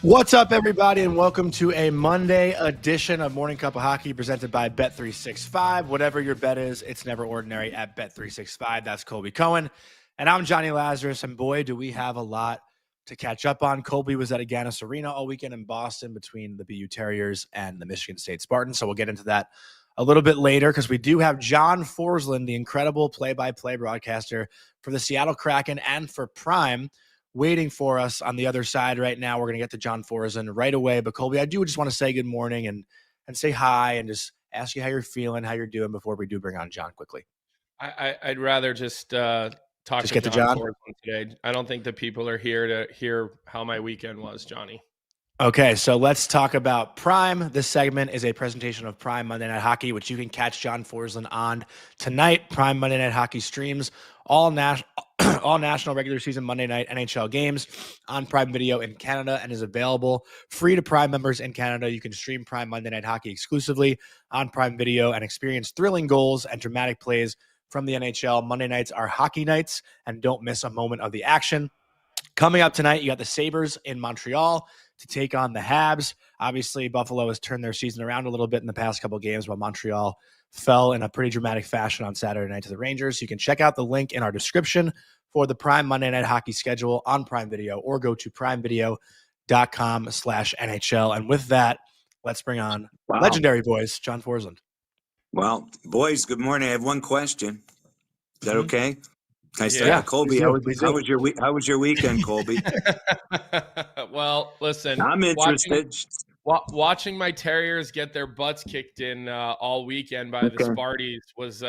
What's up, everybody, and welcome to a Monday edition of Morning Cup of Hockey presented by Bet365. Whatever your bet is, it's never ordinary at Bet365. That's Colby Cohen, and I'm Johnny Lazarus, and boy, do we have a lot to catch up on. Colby was at Agganis Arena all weekend in Boston between the BU Terriers and the Michigan State Spartans, so we'll get into that a little bit later because we do have John Forslund, the incredible play-by-play broadcaster for the Seattle Kraken and for Prime, waiting for us on the other side right now. We're going to get to John Forslund right away. But Colby, I do just want to say good morning and say hi and just ask you how you're feeling, how you're doing before we do bring on John quickly. I'd rather just talk to John Forslund today. I don't think the people are here to hear how my weekend was, Johnny. Okay, so let's talk about Prime. This segment is a presentation of Prime Monday Night Hockey, which you can catch John Forslund on tonight. Prime Monday Night Hockey streams all national regular season Monday night NHL games on Prime Video in Canada and is available free to Prime members in Canada. You can stream Prime Monday Night Hockey exclusively on Prime Video and experience thrilling goals and dramatic plays from the NHL. Monday nights are hockey nights, and don't miss a moment of the action. Coming up tonight, you got the Sabres in Montreal to take on the Habs. Obviously, Buffalo has turned their season around a little bit in the past couple of games, while Montreal fell in a pretty dramatic fashion on Saturday night to the Rangers. You can check out the link in our description for the Prime Monday Night Hockey schedule on Prime Video, or go to primevideo.com/NHL. And with that, let's bring on legendary voice, John Forslund. Well, boys, good morning. I have one question. Is that okay? Colby, how was your weekend, Colby? Well, listen, I'm interested. Watching my Terriers get their butts kicked in all weekend by the Sparties was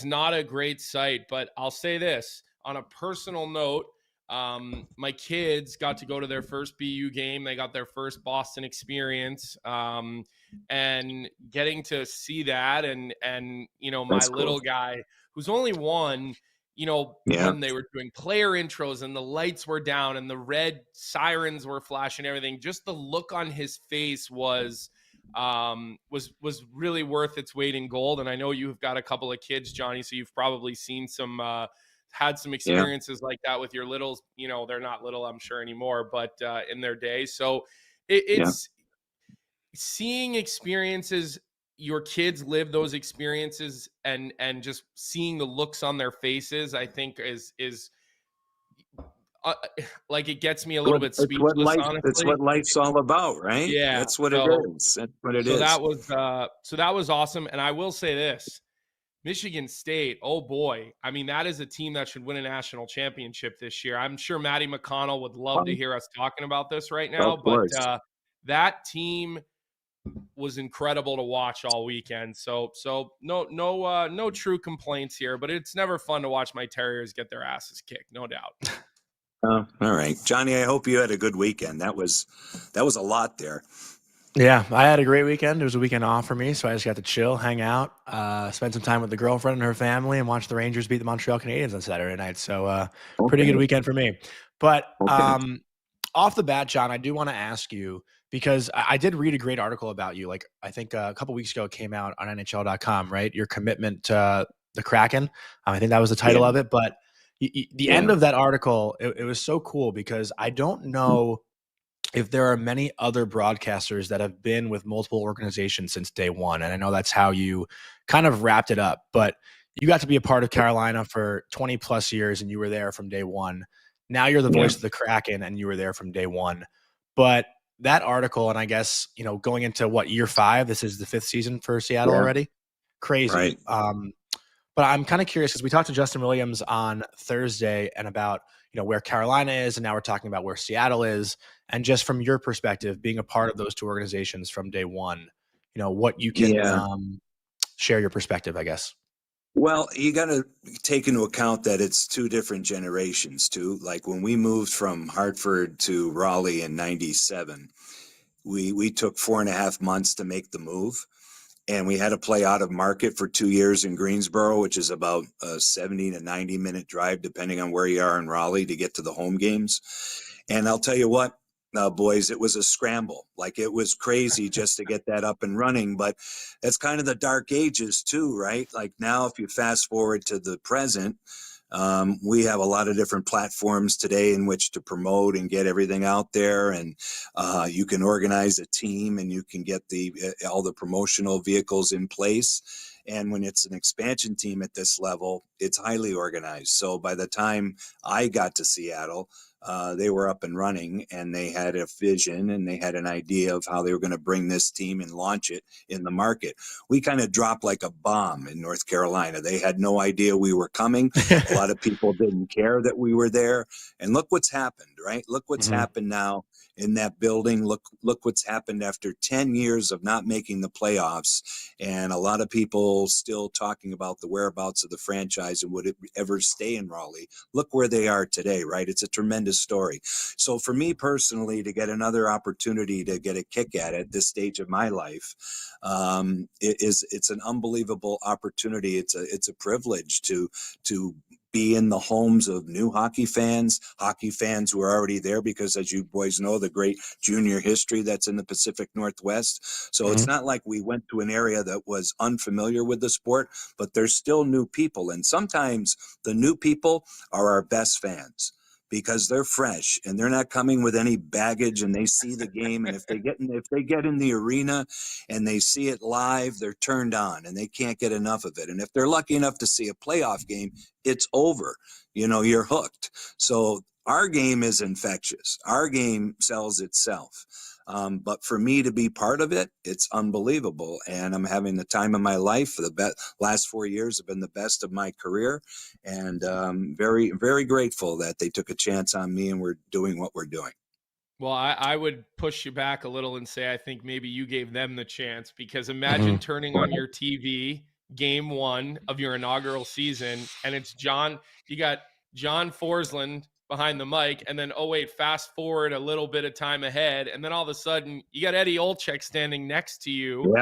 not a great sight. But I'll say this, on a personal note, my kids got to go to their first BU game. They got their first Boston experience, and getting to see that, and my little guy who's only one. When they were doing player intros and the lights were down and the red sirens were flashing, everything, just the look on his face was really worth its weight in gold. And I know you've got a couple of kids, Johnny, so you've probably seen had some experiences like that with your littles. They're not little, I'm sure, anymore, but in their day. So it's seeing experiences, your kids live those experiences, and just seeing the looks on their faces, I think is like, it gets me a little bit speechless. Honestly, that's what life's all about, right? Yeah, that's what it is. That's what it is. That was awesome. And I will say this: Michigan State, oh boy, I mean, that is a team that should win a national championship this year. I'm sure Matty McConnell would love to hear us talking about this right now, but that team was incredible to watch all weekend. So no true complaints here, but it's never fun to watch my Terriers get their asses kicked, no doubt. All right, Johnny, I hope you had a good weekend. That was a lot there. Yeah, I had a great weekend. It was a weekend off for me, so I just got to chill, hang out, spend some time with the girlfriend and her family, and watch the Rangers beat the Montreal Canadiens on Saturday night. So pretty good weekend for me. But off the bat, John, I do want to ask you, because I did read a great article about you. Like, I think a couple weeks ago it came out on NHL.com, right? Your commitment to the Kraken. I think that was the title of it. But the end of that article, it was so cool, because I don't know if there are many other broadcasters that have been with multiple organizations since day one. And I know that's how you kind of wrapped it up. But you got to be a part of Carolina for 20 plus years, and you were there from day one. Now you're the voice of the Kraken, and you were there from day one. But that article, and I guess, going into year 5, this is the 5th season for Seattle already. Crazy. Right. But I'm kind of curious, because we talked to Justin Williams on Thursday and about, where Carolina is, and now we're talking about where Seattle is. And just from your perspective, being a part of those two organizations from day one, what you can share your perspective, I guess. Well, you got to take into account that it's 2 different generations too. Like, when we moved from Hartford to Raleigh in '97, we took 4.5 months to make the move, and we had to play out of market for 2 years in Greensboro, which is about a 70 to 90 minute drive, depending on where you are in Raleigh, to get to the home games. And I'll tell you what, boys, it was a scramble. Like, it was crazy just to get that up and running. But that's kind of the dark ages too, right? Like, now, if you fast forward to the present, We have a lot of different platforms today in which to promote and get everything out there. And you can organize a team and you can get all the promotional vehicles in place. And when it's an expansion team at this level, it's highly organized. So by the time I got to Seattle, they were up and running, and they had a vision and they had an idea of how they were going to bring this team and launch it in the market. We kind of dropped like a bomb in North Carolina. They had no idea we were coming. A lot of people didn't care that we were there. And look what's happened, right? Look what's happened now in that building. Look what's happened after 10 years of not making the playoffs, and a lot of people still talking about the whereabouts of the franchise and would it ever stay in Raleigh. Look where they are today, right? It's a tremendous story. So for me personally, to get another opportunity to get a kick at it this stage of my life, it's an unbelievable opportunity. It's a privilege to be in the homes of new hockey fans who are already there, because as you boys know, the great junior history that's in the Pacific Northwest. So it's not like we went to an area that was unfamiliar with the sport, but there's still new people. And sometimes the new people are our best fans, because they're fresh and they're not coming with any baggage, and they see the game. And if they get in the arena and they see it live, they're turned on and they can't get enough of it. And if they're lucky enough to see a playoff game, it's over. You're hooked. So our game is infectious. Our game sells itself. But for me to be part of it, it's unbelievable. And I'm having the time of my life. The last 4 years have been the best of my career. And very, very grateful that they took a chance on me and we're doing what we're doing. Well, I would push you back a little and say I think maybe you gave them the chance, because imagine turning on your TV game 1 of your inaugural season, and it's you got John Forsland behind the mic, and then, oh wait, fast forward a little bit of time ahead, and then all of a sudden you got Eddie Olczyk standing next to you,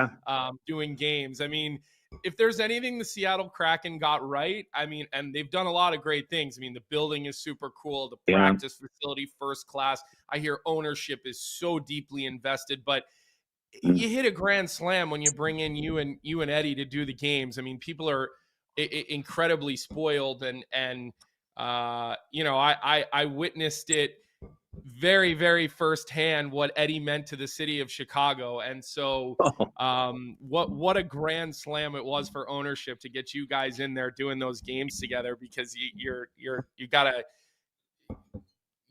doing games. I mean, if there's anything the Seattle Kraken got right, I mean, and they've done a lot of great things. I mean, the building is super cool, the practice facility first class. I hear ownership is so deeply invested, but you hit a grand slam when you bring in you and Eddie to do the games. I mean, people are incredibly spoiled, and I witnessed it very, very firsthand what Eddie meant to the city of Chicago. And so what a grand slam it was for ownership to get you guys in there doing those games together, because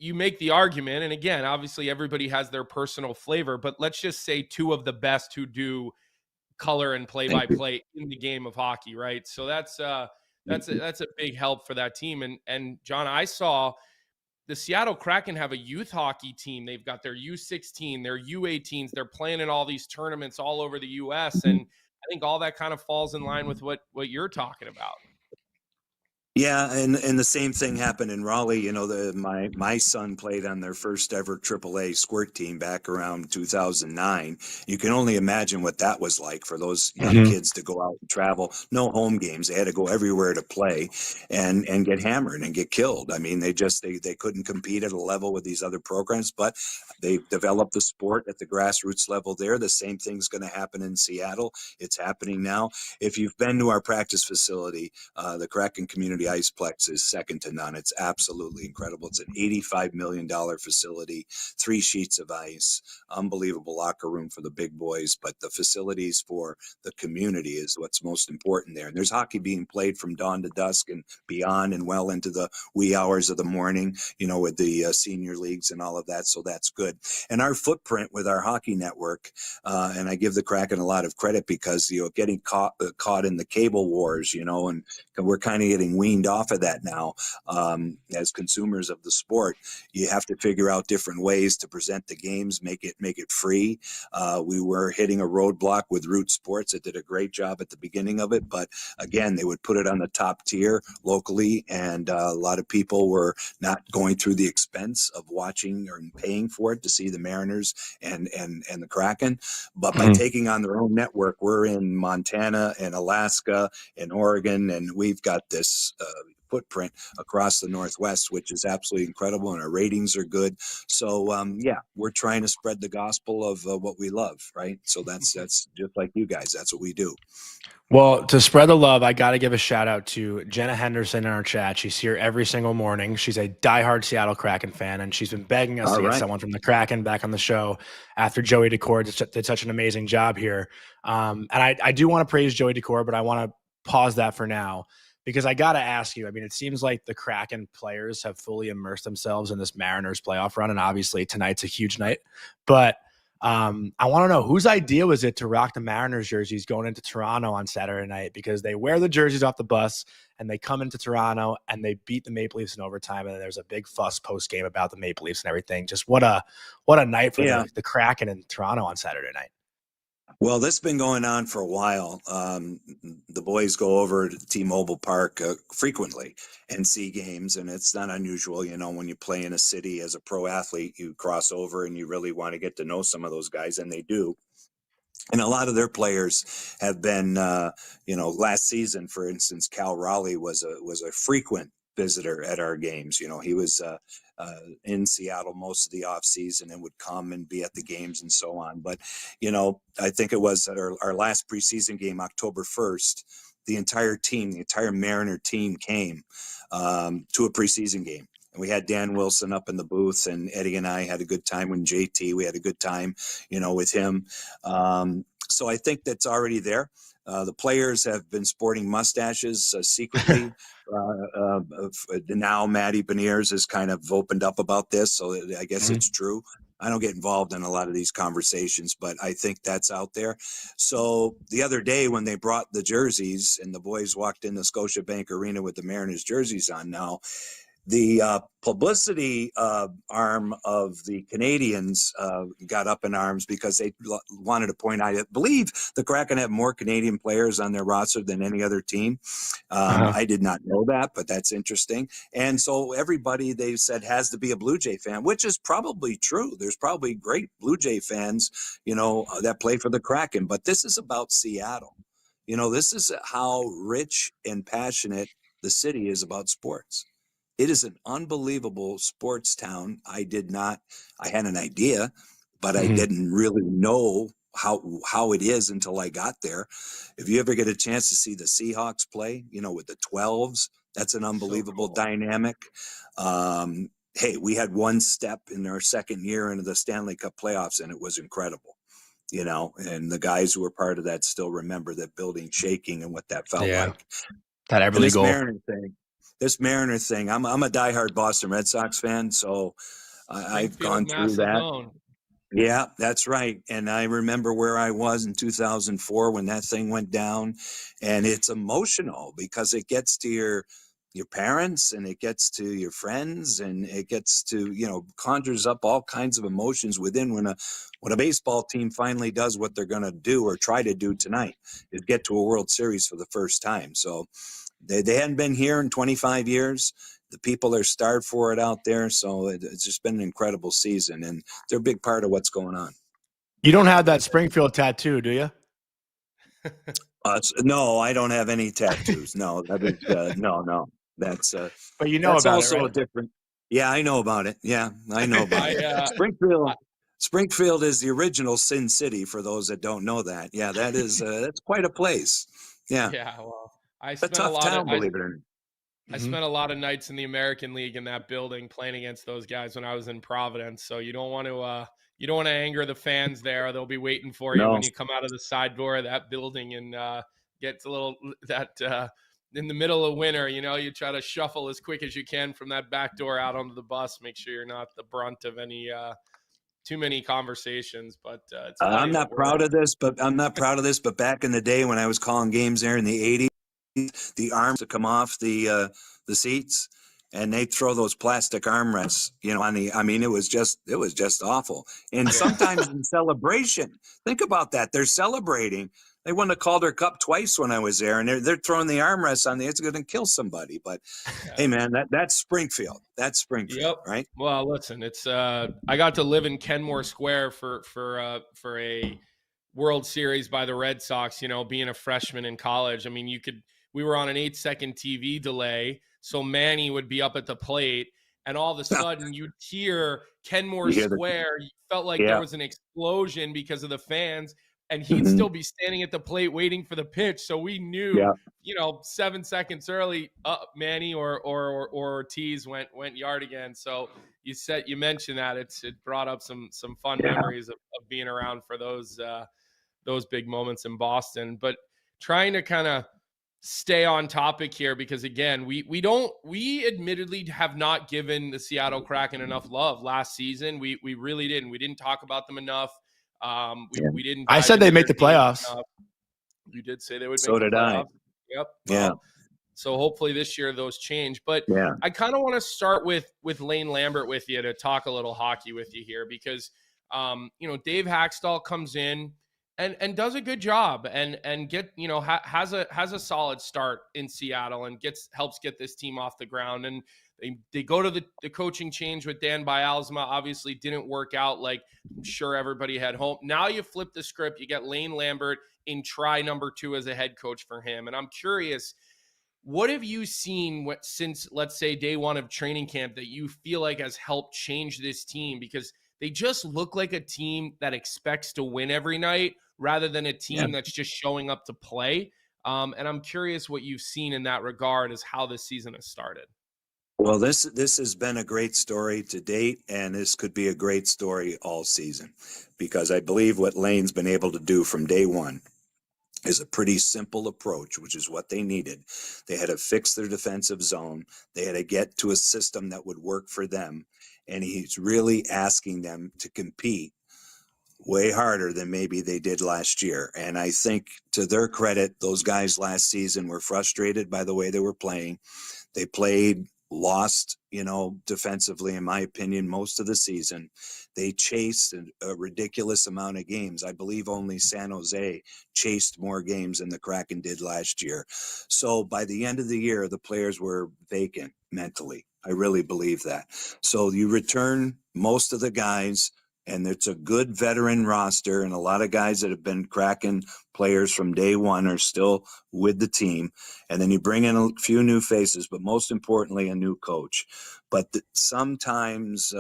you make the argument. And again, obviously everybody has their personal flavor, but let's just say 2 of the best who do color and play-by-play in the game of hockey. Right. So that's a big help for that team. And John, I saw the Seattle Kraken have a youth hockey team. They've got their U16, their U18s. They're playing in all these tournaments all over the U.S. And I think all that kind of falls in line with what you're talking about. Yeah, and the same thing happened in Raleigh. My son played on their first ever AAA squirt team back around 2009. You can only imagine what that was like for those young kids to go out and travel. No home games. They had to go everywhere to play and get hammered and get killed. I mean, they couldn't compete at a level with these other programs, but they developed the sport at the grassroots level there. The same thing's going to happen in Seattle. It's happening now. If you've been to our practice facility, the Kraken Community Iceplex is second to none. It's absolutely incredible. It's an $85 million facility, 3 sheets of ice, unbelievable locker room for the big boys, but the facilities for the community is what's most important there. And there's hockey being played from dawn to dusk and beyond, and well into the wee hours of the morning, with the senior leagues and all of that. So that's good. And our footprint with our hockey network, and I give the Kraken a lot of credit, because, getting caught in the cable wars, and we're kind of getting weaned off of that now. As consumers of the sport, you have to figure out different ways to present the games, make it free. We were hitting a roadblock with Root Sports that did a great job at the beginning of it, but again, they would put it on the top tier locally, and a lot of people were not going through the expense of watching or paying for it to see the Mariners and the Kraken. But by taking on their own network, we're in Montana and Alaska and Oregon, and we've got this footprint across the Northwest, which is absolutely incredible. And our ratings are good. So, yeah, we're trying to spread the gospel of what we love. Right. So that's just like you guys. That's what we do. Well, to spread the love, I got to give a shout out to Jenna Henderson in our chat. She's here every single morning. She's a diehard Seattle Kraken fan, and she's been begging us to get someone from the Kraken back on the show after Joey Daccord did such an amazing job here. And I do want to praise Joey Daccord, but I want to pause that for now because I got to ask you. I mean, it seems like the Kraken players have fully immersed themselves in this Mariners playoff run, and obviously tonight's a huge night. But I want to know whose idea was it to rock the Mariners jerseys going into Toronto on Saturday night, because they wear the jerseys off the bus and they come into Toronto and they beat the Maple Leafs in overtime. And then there's a big fuss post game about the Maple Leafs and everything. Just what a night for the Kraken in Toronto on Saturday night. Well, this has been going on for a while. The boys go over to T-Mobile Park frequently and see games, and it's not unusual. You know, when you play in a city as a pro athlete, you cross over and you really want to get to know some of those guys, and they do. And a lot of their players have been, last season, for instance, Cal Raleigh was a frequent visitor at our games. You know, he was in Seattle most of the off season and would come and be at the games and so on. But, you know, I think it was at our last preseason game, October 1st, the entire Mariner team came to a preseason game. And we had Dan Wilson up in the booth, and Eddie and I had a good time with JT. We had a good time, with him. So I think that's already there. The players have been sporting mustaches secretly. Now Matty Beniers has kind of opened up about this, so I guess it's true. I don't get involved in a lot of these conversations, but I think that's out there. So the other day when they brought the jerseys and the boys walked in the Scotiabank Arena with the Mariners jerseys on now, the publicity arm of the Canadians got up in arms because they wanted to point out, I believe the Kraken have more Canadian players on their roster than any other team. I did not know that, but that's interesting. And so everybody, they said, has to be a Blue Jay fan, which is probably true. There's probably great Blue Jay fans, that play for the Kraken. But this is about Seattle. This is how rich and passionate the city is about sports. It is an unbelievable sports town. I had an idea, but I didn't really know how it is until I got there. If you ever get a chance to see the Seahawks play, with the 12s, that's an unbelievable dynamic. Hey, we had one step in our second year into the Stanley Cup playoffs, and it was incredible. And the guys who were part of that still remember that building shaking and what that felt like. That Everly goal. This Mariner thing, I'm a diehard Boston Red Sox fan, so I've gone through that. Zone. Yeah, that's right. And I remember where I was in 2004 when that thing went down, and it's emotional because it gets to your parents and it gets to your friends and it gets to, conjures up all kinds of emotions within when a baseball team finally does what they're going to do or try to do tonight, is get to a World Series for the first time. So they hadn't been here in 25 years. The people are starved for it out there. So it's just been an incredible season, and they're a big part of what's going on. You don't have that Springfield tattoo, do you? No, I don't have any tattoos. No, that is, no. That's but that's about also it, right? different. Yeah, I know about it. Yeah, I know about it. Springfield is the original Sin City, for those that don't know that. Yeah, that is that's quite a place. Yeah. Yeah, well, I spent a lot of believe it or not. I spent a lot of nights in the American League in that building playing against those guys when I was in Providence. So you don't want to anger the fans there. They'll be waiting for you when you come out of the side door of that building and get a little in the middle of winter. You try to shuffle as quick as you can from that back door out onto the bus. Make sure you're not the brunt of any too many conversations. But I'm not proud of this. But back in the day when I was calling games there in the 80s. The arms to come off the seats, and they throw those plastic armrests, on the. I mean, it was just awful. And sometimes in celebration, think about that. They're celebrating. They won the Calder Cup twice when I was there, and they're throwing the armrests on the. It's going to kill somebody. But hey, man, that's Springfield. That's Springfield, right? Well, listen, it's I got to live in Kenmore Square for a World Series by the Red Sox. Being a freshman in college. I mean, we were on an 8-second TV delay. So Manny would be up at the plate, and all of a sudden you'd hear Kenmore Square. You felt like there was an explosion because of the fans, and he'd still be standing at the plate waiting for the pitch. So we knew, 7 seconds early, Manny or Ortiz went yard again. So you mentioned that it brought up some fun memories of being around for those big moments in Boston. But trying to kind of stay on topic here, because again, we admittedly have not given the Seattle Kraken enough love last season. We really didn't. We didn't talk about them enough. We didn't. I said they'd make the playoffs. You did say they would make so the did playoffs. I. Yep. Yeah. So hopefully this year those change. But I kind of want to start with Lane Lambert with you to talk a little hockey with you here, because Dave Hakstol comes in and does a good job and has a solid start in Seattle and helps get this team off the ground. And they go to the coaching change with Dan Bialsma. Obviously didn't work out like I'm sure everybody had hoped. Now you flip the script, you get Lane Lambert in try number 2 as a head coach for him. And I'm curious, what have you seen since, let's say, day 1 of training camp that you feel like has helped change this team? Because they just look like a team that expects to win every night rather than a team that's just showing up to play. And I'm curious what you've seen in that regard as how this season has started. Well, this has been a great story to date, and this could be a great story all season, because I believe what Lane's been able to do from day 1 is a pretty simple approach, which is what they needed. They had to fix their defensive zone. They had to get to a system that would work for them. And he's really asking them to compete way harder than maybe they did last year. And I think, to their credit, those guys last season were frustrated by the way they were playing. They lost, defensively, in my opinion, most of the season. They chased a ridiculous amount of games. I believe only San Jose chased more games than the Kraken did last year. So by the end of the year, the players were vacant mentally. I really believe that. So you return most of the guys, and it's a good veteran roster, and a lot of guys that have been Kraken players from day 1 are still with the team. And then you bring in a few new faces, but most importantly, a new coach. But sometimes,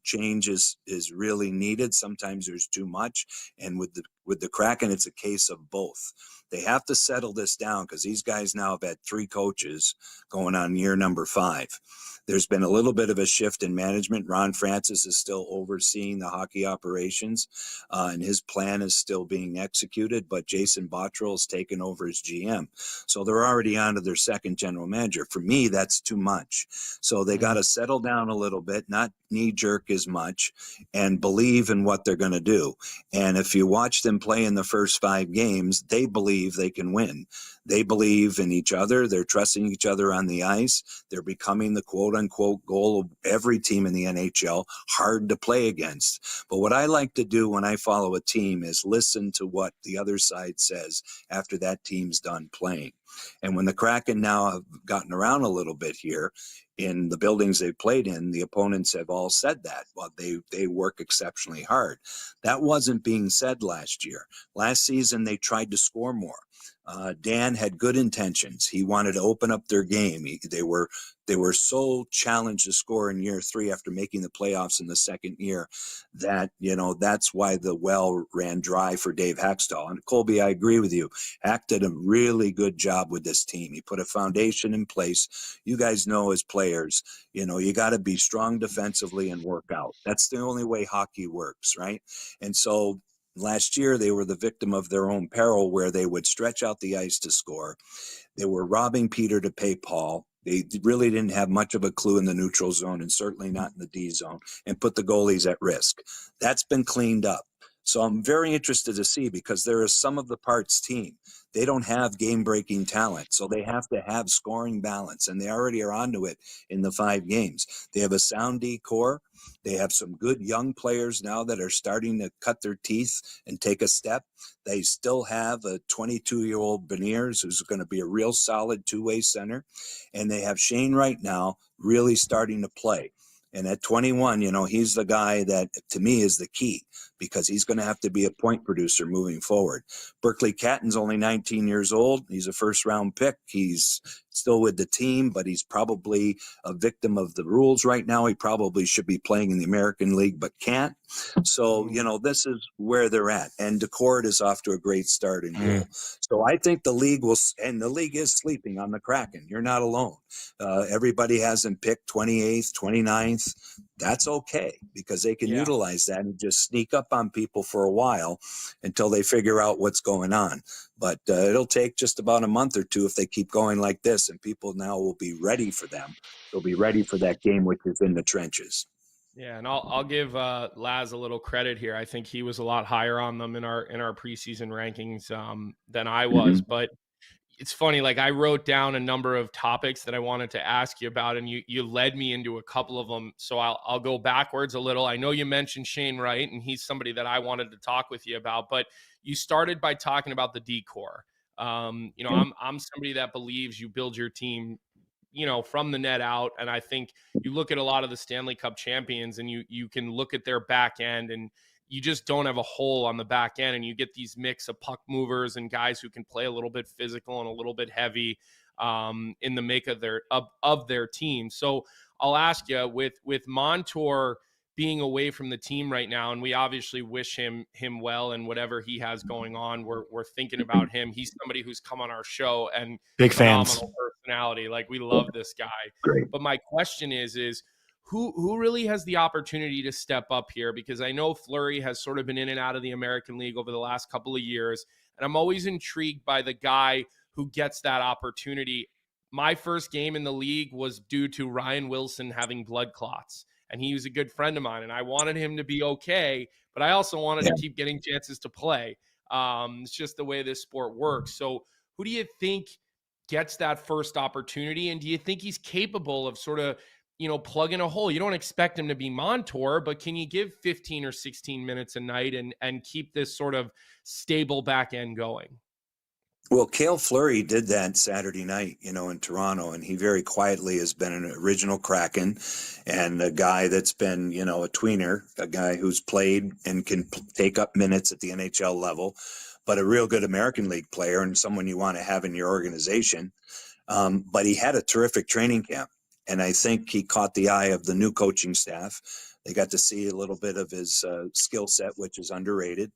change is really needed. Sometimes there's too much. And with the Kraken, it's a case of both. They have to settle this down, because these guys now have had 3 coaches going on year number 5. There's been a little bit of a shift in management. Ron Francis is still overseeing the hockey operations, and his plan is still being executed, but Jason Botterill has taken over as GM. So they're already on to their second general manager. For me, that's too much. So they got to settle down a little bit, not knee-jerk as much, and believe in what they're going to do. And if you watch them play in the first 5 games, they believe they can win. They believe in each other. They're trusting each other on the ice. They're becoming the quote-unquote goal of every team in the NHL, hard to play against. But what I like to do when I follow a team is listen to what the other side says after that team's done playing. And when the Kraken now have gotten around a little bit here in the buildings they've played in, the opponents have all said that. Well, they work exceptionally hard. That wasn't being said last year. Last season, they tried to score more. Dan had good intentions. He wanted to open up their game. They were so challenged to score in year 3 after making the playoffs in the second year that, that's why the well ran dry for Dave Hakstol. And Colby, I agree with you. Hack did a really good job with this team. He put a foundation in place. You guys know, as players, you got to be strong defensively and work out. That's the only way hockey works, right? And so last year, they were the victim of their own peril, where they would stretch out the ice to score. They were robbing Peter to pay Paul. They really didn't have much of a clue in the neutral zone, and certainly not in the D zone, and put the goalies at risk. That's been cleaned up. So I'm very interested to see, because there is some of the parts team. They don't have game-breaking talent, so they have to have scoring balance, and they already are onto it in the 5 games. They have a sound D core. They have some good young players now that are starting to cut their teeth and take a step. They still have a 22-year-old Beniers, who's going to be a real solid 2-way center. And they have Shane Wright now really starting to play. And at 21, he's the guy that, to me, is the key, because he's going to have to be a point producer moving forward. Berkeley Catton's only 19 years old. He's a first-round pick. He's still with the team, but he's probably a victim of the rules right now. He probably should be playing in the American League, but can't. So, this is where they're at. And DeCord is off to a great start in goal. So I think the league will, and the league is sleeping on the Kraken. You're not alone. Everybody has them picked 28th, 29th. That's okay, because they can utilize that and just sneak up on people for a while until they figure out what's going on. But it'll take just about a month or two if they keep going like this, and people now will be ready for them. They'll be ready for that game, which is in the trenches. Yeah, and I'll give Laz a little credit here. I think he was a lot higher on them in our preseason rankings than I was. But it's funny, like I wrote down a number of topics that I wanted to ask you about, and you led me into a couple of them. So I'll go backwards a little. I know you mentioned Shane Wright, and he's somebody that I wanted to talk with you about. But you started by talking about the decor. I'm somebody that believes you build your team, from the net out. And I think you look at a lot of the Stanley Cup champions, and you can look at their back end, and you just don't have a hole on the back end. And you get these mix of puck movers and guys who can play a little bit physical and a little bit heavy in the make of their team. So I'll ask you, with Montour being away from the team right now, and we obviously wish him well and whatever he has going on, we're thinking about him. He's somebody who's come on our show and big fans, personality. Like, we love this guy. Great. But my question is who really has the opportunity to step up here? Because I know Fleury has sort of been in and out of the American League over the last couple of years, and I'm always intrigued by the guy who gets that opportunity. My first game in the league was due to Ryan Wilson having blood clots, and he was a good friend of mine, and I wanted him to be okay, but I also wanted to keep getting chances to play. It's just the way this sport works. So who do you think gets that first opportunity, and do you think he's capable of sort of, plugging a hole? You don't expect him to be Montour, but can you give 15 or 16 minutes a night and keep this sort of stable back end going? Well, Cale Fleury did that Saturday night, in Toronto, and he very quietly has been an original Kraken and a guy that's been, a tweener, a guy who's played and can take up minutes at the NHL level, but a real good American League player and someone you want to have in your organization. But he had a terrific training camp, and I think he caught the eye of the new coaching staff. They got to see a little bit of his skill set, which is underrated.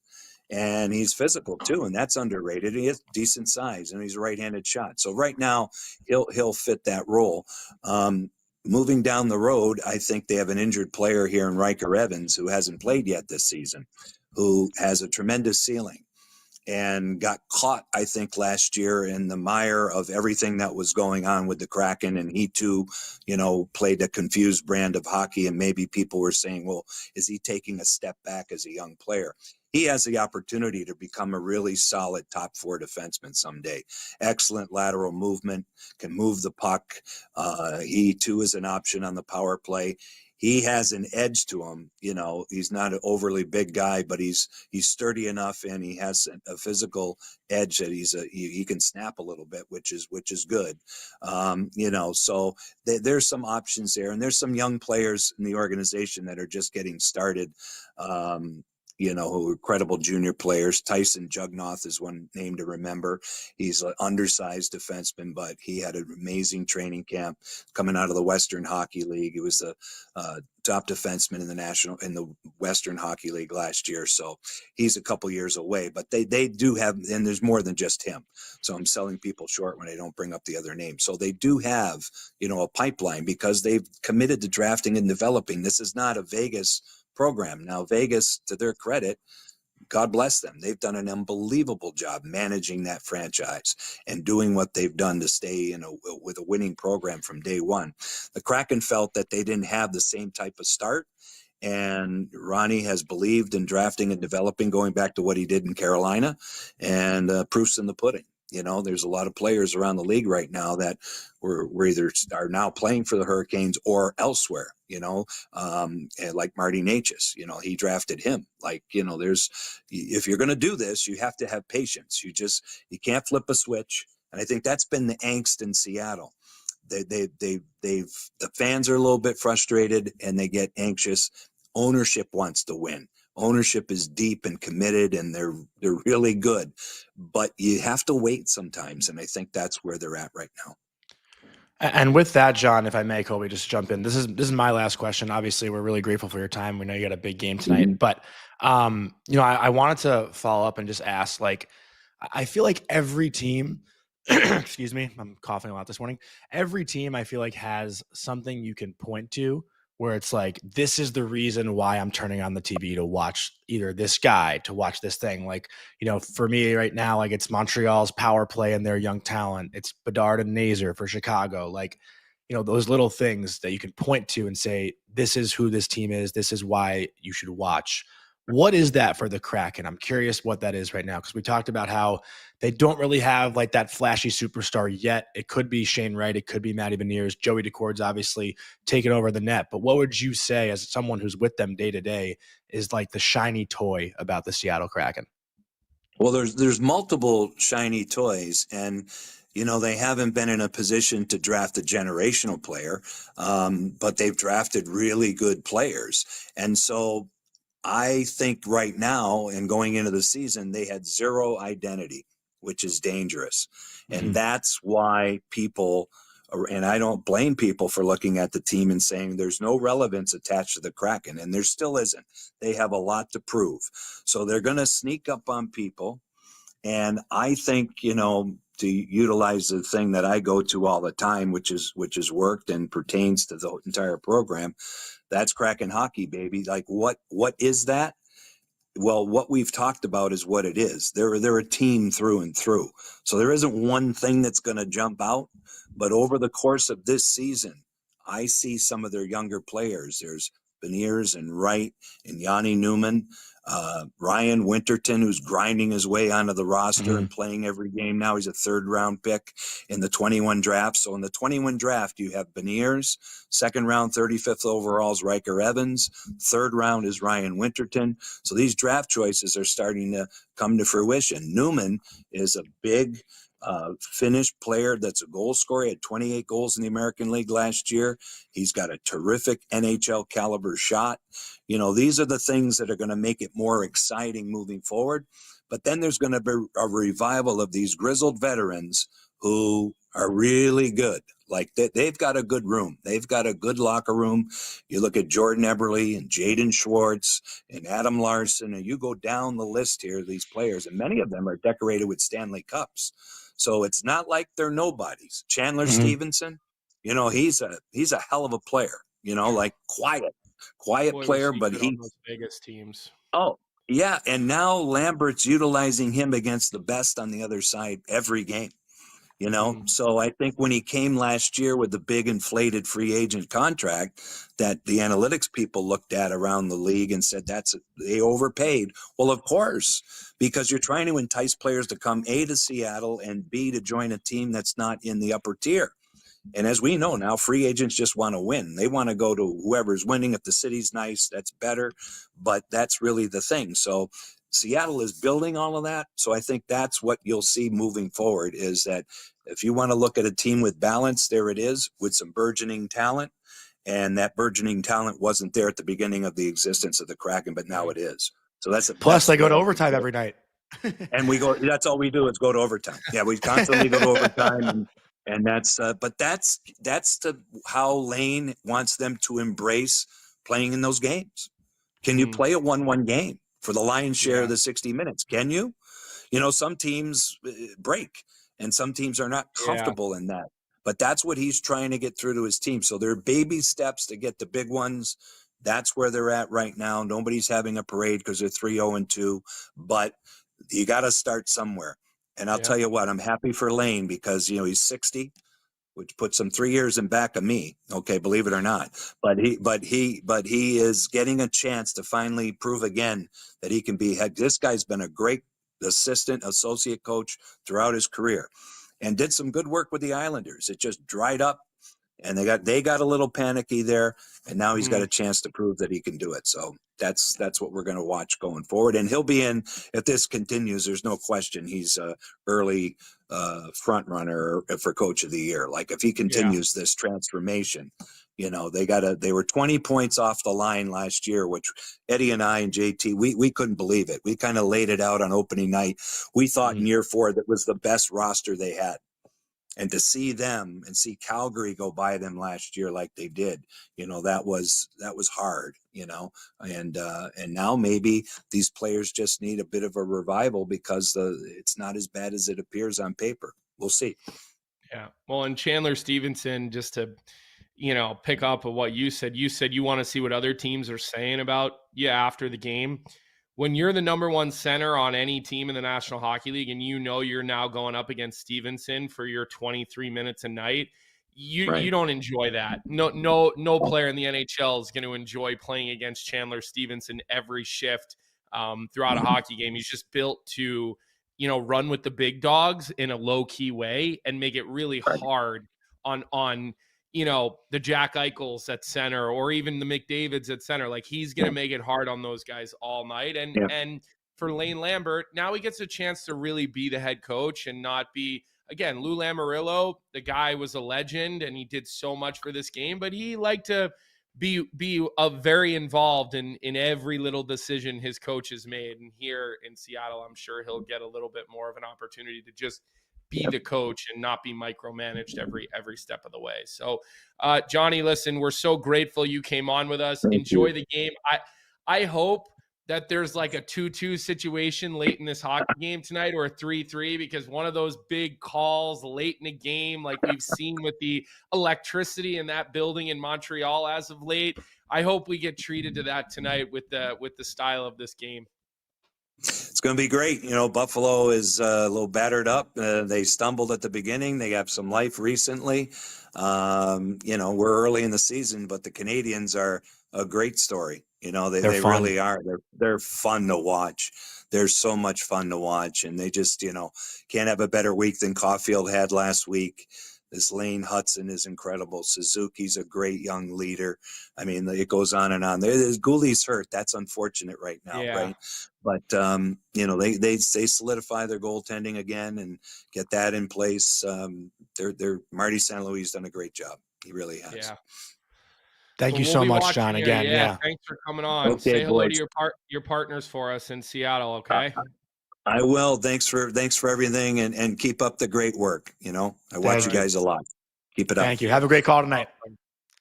And he's physical too, and that's underrated. He has decent size, and he's a right-handed shot. So right now, he'll fit that role. Moving down the road, I think they have an injured player here in Riker Evans who hasn't played yet this season, who has a tremendous ceiling and got caught, I think, last year in the mire of everything that was going on with the Kraken. And he too, played a confused brand of hockey. And maybe people were saying, well, is he taking a step back as a young player? He has the opportunity to become a really solid top four defenseman someday. Excellent lateral movement, can move the puck. He too is an option on the power play. He has an edge to him. He's not an overly big guy, but he's sturdy enough, and he has a physical edge that he can snap a little bit, which is good. So there's some options there, and there's some young players in the organization that are just getting started. Who are credible junior players. Tyson Jugnoth is one name to remember. He's an undersized defenseman, but he had an amazing training camp coming out of the Western Hockey League. He was the top defenseman in the Western Hockey League last year. So he's a couple years away, but they do have, and there's more than just him. So I'm selling people short when I don't bring up the other names. So they do have, a pipeline because they've committed to drafting and developing. This is not a Vegas program. Now, Vegas, to their credit, God bless them. They've done an unbelievable job managing that franchise and doing what they've done to stay with a winning program from day one. The Kraken felt that they didn't have the same type of start, and Ronnie has believed in drafting and developing, going back to what he did in Carolina, and proof's in the pudding. There's a lot of players around the league right now that were either are now playing for the Hurricanes or elsewhere, like Marty Necas, he drafted him. If you're going to do this, you have to have patience. You can't flip a switch. And I think that's been the angst in Seattle. The fans are a little bit frustrated and they get anxious. Ownership wants to win. ownership is deep and committed, and they're really good. But you have to wait sometimes, and I think that's where they're at right now. And with that, John, if I may, Colby, just jump in. This is my last question. Obviously, we're really grateful for your time. We know you got a big game tonight, but I wanted to follow up and just ask, like, I feel like every team, excuse me, I'm coughing a lot this morning. Every team I feel like has something you can point to where it's like, this is the reason why I'm turning on the TV to watch either this guy, to watch this thing. Like, for me right now, like it's Montreal's power play and their young talent. It's Bedard and Nazer for Chicago. Like, those little things that you can point to and say, this is who this team is. This is why you should watch. What is that for the Kraken? I'm curious what that is right now, because we talked about how they don't really have like that flashy superstar yet. It could be Shane Wright. It could be Matty Beniers. Joey Decord's obviously taken over the net. But what would you say, as someone who's with them day to day, is like the shiny toy about the Seattle Kraken? Well, there's multiple shiny toys, and they haven't been in a position to draft a generational player, but they've drafted really good players. And so I think right now and going into the season, they had zero identity, which is dangerous. Mm-hmm. And that's why people, and I don't blame people for looking at the team and saying there's no relevance attached to the Kraken, and there still isn't. They have a lot to prove. So they're going to sneak up on people. And I think, to utilize the thing that I go to all the time, which is worked and pertains to the entire program, that's Kraken hockey, baby. Like, what is that? Well, what we've talked about is what it is. They're a team through and through. So there isn't one thing that's going to jump out. But over the course of this season, I see some of their younger players. There's Beniers and Wright and Yanni Newman, Ryan Winterton, who's grinding his way onto the roster and playing every game now. He's a third-round pick in the 21 draft. So in the 21 draft, you have Beniers, second round, 35th overall is Riker Evans, third round is Ryan Winterton. So these draft choices are starting to come to fruition. Newman is a big Finnish player that's a goal scorer. He had 28 goals in the American League last year. He's got a terrific NHL caliber shot. These are the things that are going to make it more exciting moving forward. But then there's going to be a revival of these grizzled veterans who are really good. Like they've got a good room. They've got a good locker room. You look at Jordan Eberle and Jaden Schwartz and Adam Larson, and you go down the list here, these players, and many of them are decorated with Stanley Cups. So it's not like they're nobodies. Chandler Stevenson, he's a hell of a player, like quiet Boy, player, but he on those Vegas teams. Oh, yeah. And now Lambert's utilizing him against the best on the other side every game. So I think when he came last year with the big inflated free agent contract that the analytics people looked at around the league and said they overpaid. Well, of course, because you're trying to entice players to come A, to Seattle, and B, to join a team that's not in the upper tier. And as we know now, free agents just want to win. They want to go to whoever's winning. If the city's nice, that's better. But that's really the thing. So Seattle is building all of that. So I think that's what you'll see moving forward, is that if you want to look at a team with balance, there it is, with some burgeoning talent. And that burgeoning talent wasn't there at the beginning of the existence of the Kraken, but now it is. So that's plus they go to overtime every night. And that's all we do is go to overtime. Yeah, we constantly go to overtime. And that's how Lane wants them to embrace playing in those games. Can you play a 1-1 game for the lion's share of the 60 minutes? Can you? Some teams break, and some teams are not comfortable in that. But that's what he's trying to get through to his team. So there are baby steps to get the big ones. That's where they're at right now. Nobody's having a parade because they're 3-0-2, but you got to start somewhere. And I'll tell you what, I'm happy for Lane because, he's 60, which puts him 3 years in back of me. Okay, believe it or not. But he is getting a chance to finally prove again that he can be head. This guy's been a great associate coach throughout his career and did some good work with the Islanders. It just dried up and they got a little panicky there, and now he's got a chance to prove that he can do it. So that's what we're going to watch going forward, and he'll be in if this continues. There's no question he's a early front runner for Coach of the Year. Like if he continues this transformation, they were 20 points off the line last year, which Eddie and I and JT, we couldn't believe it. We kind of laid it out on opening night. We thought in year 4 that was the best roster they had. And to see them and see Calgary go by them last year like they did, that was hard, and now maybe these players just need a bit of a revival because it's not as bad as it appears on paper. We'll see. Yeah. Well, and Chandler Stevenson, just to, pick up on what you said you want to see what other teams are saying about you after the game. When you're the number one center on any team in the National Hockey League and you're now going up against Stevenson for your 23 minutes a night, you don't enjoy that. No player in the NHL is going to enjoy playing against Chandler Stevenson every shift throughout a hockey game. He's just built to, run with the big dogs in a low-key way and make it really hard on the Jack Eichels at center or even the McDavids at center. Like he's going to make it hard on those guys all night. And for Lane Lambert, now he gets a chance to really be the head coach and not be, again, Lou Lamoriello, the guy was a legend and he did so much for this game, but he liked to be very involved in every little decision his coaches made. And here in Seattle, I'm sure he'll get a little bit more of an opportunity to just be the coach and not be micromanaged every step of the way. So, Johnny, listen, we're so grateful you came on with us. Enjoy the game. I hope that there's like a 2-2 situation late in this hockey game tonight or a 3-3, because one of those big calls late in the game, like we've seen with the electricity in that building in Montreal as of late, I hope we get treated to that tonight with the style of this game. It's going to be great. Buffalo is a little battered up. They stumbled at the beginning. They have some life recently. We're early in the season, but the Canadians are a great story. They really are. They're fun to watch. They're so much fun to watch, and they just, can't have a better week than Caulfield had last week. This Lane Hudson is incredible. Suzuki's a great young leader. I mean, it goes on and on. Goulie's hurt. That's unfortunate right now, right? But they solidify their goaltending again and get that in place. They're Marty St. Louis has done a great job. He really has. Yeah. Thank you so much, John. Again, yeah. Thanks for coming on. Okay, say hello boys. to your partners for us in Seattle. Okay. I will. Thanks for everything, and keep up the great work. I watch you guys a lot. Keep it up. Thank you. Have a great call tonight.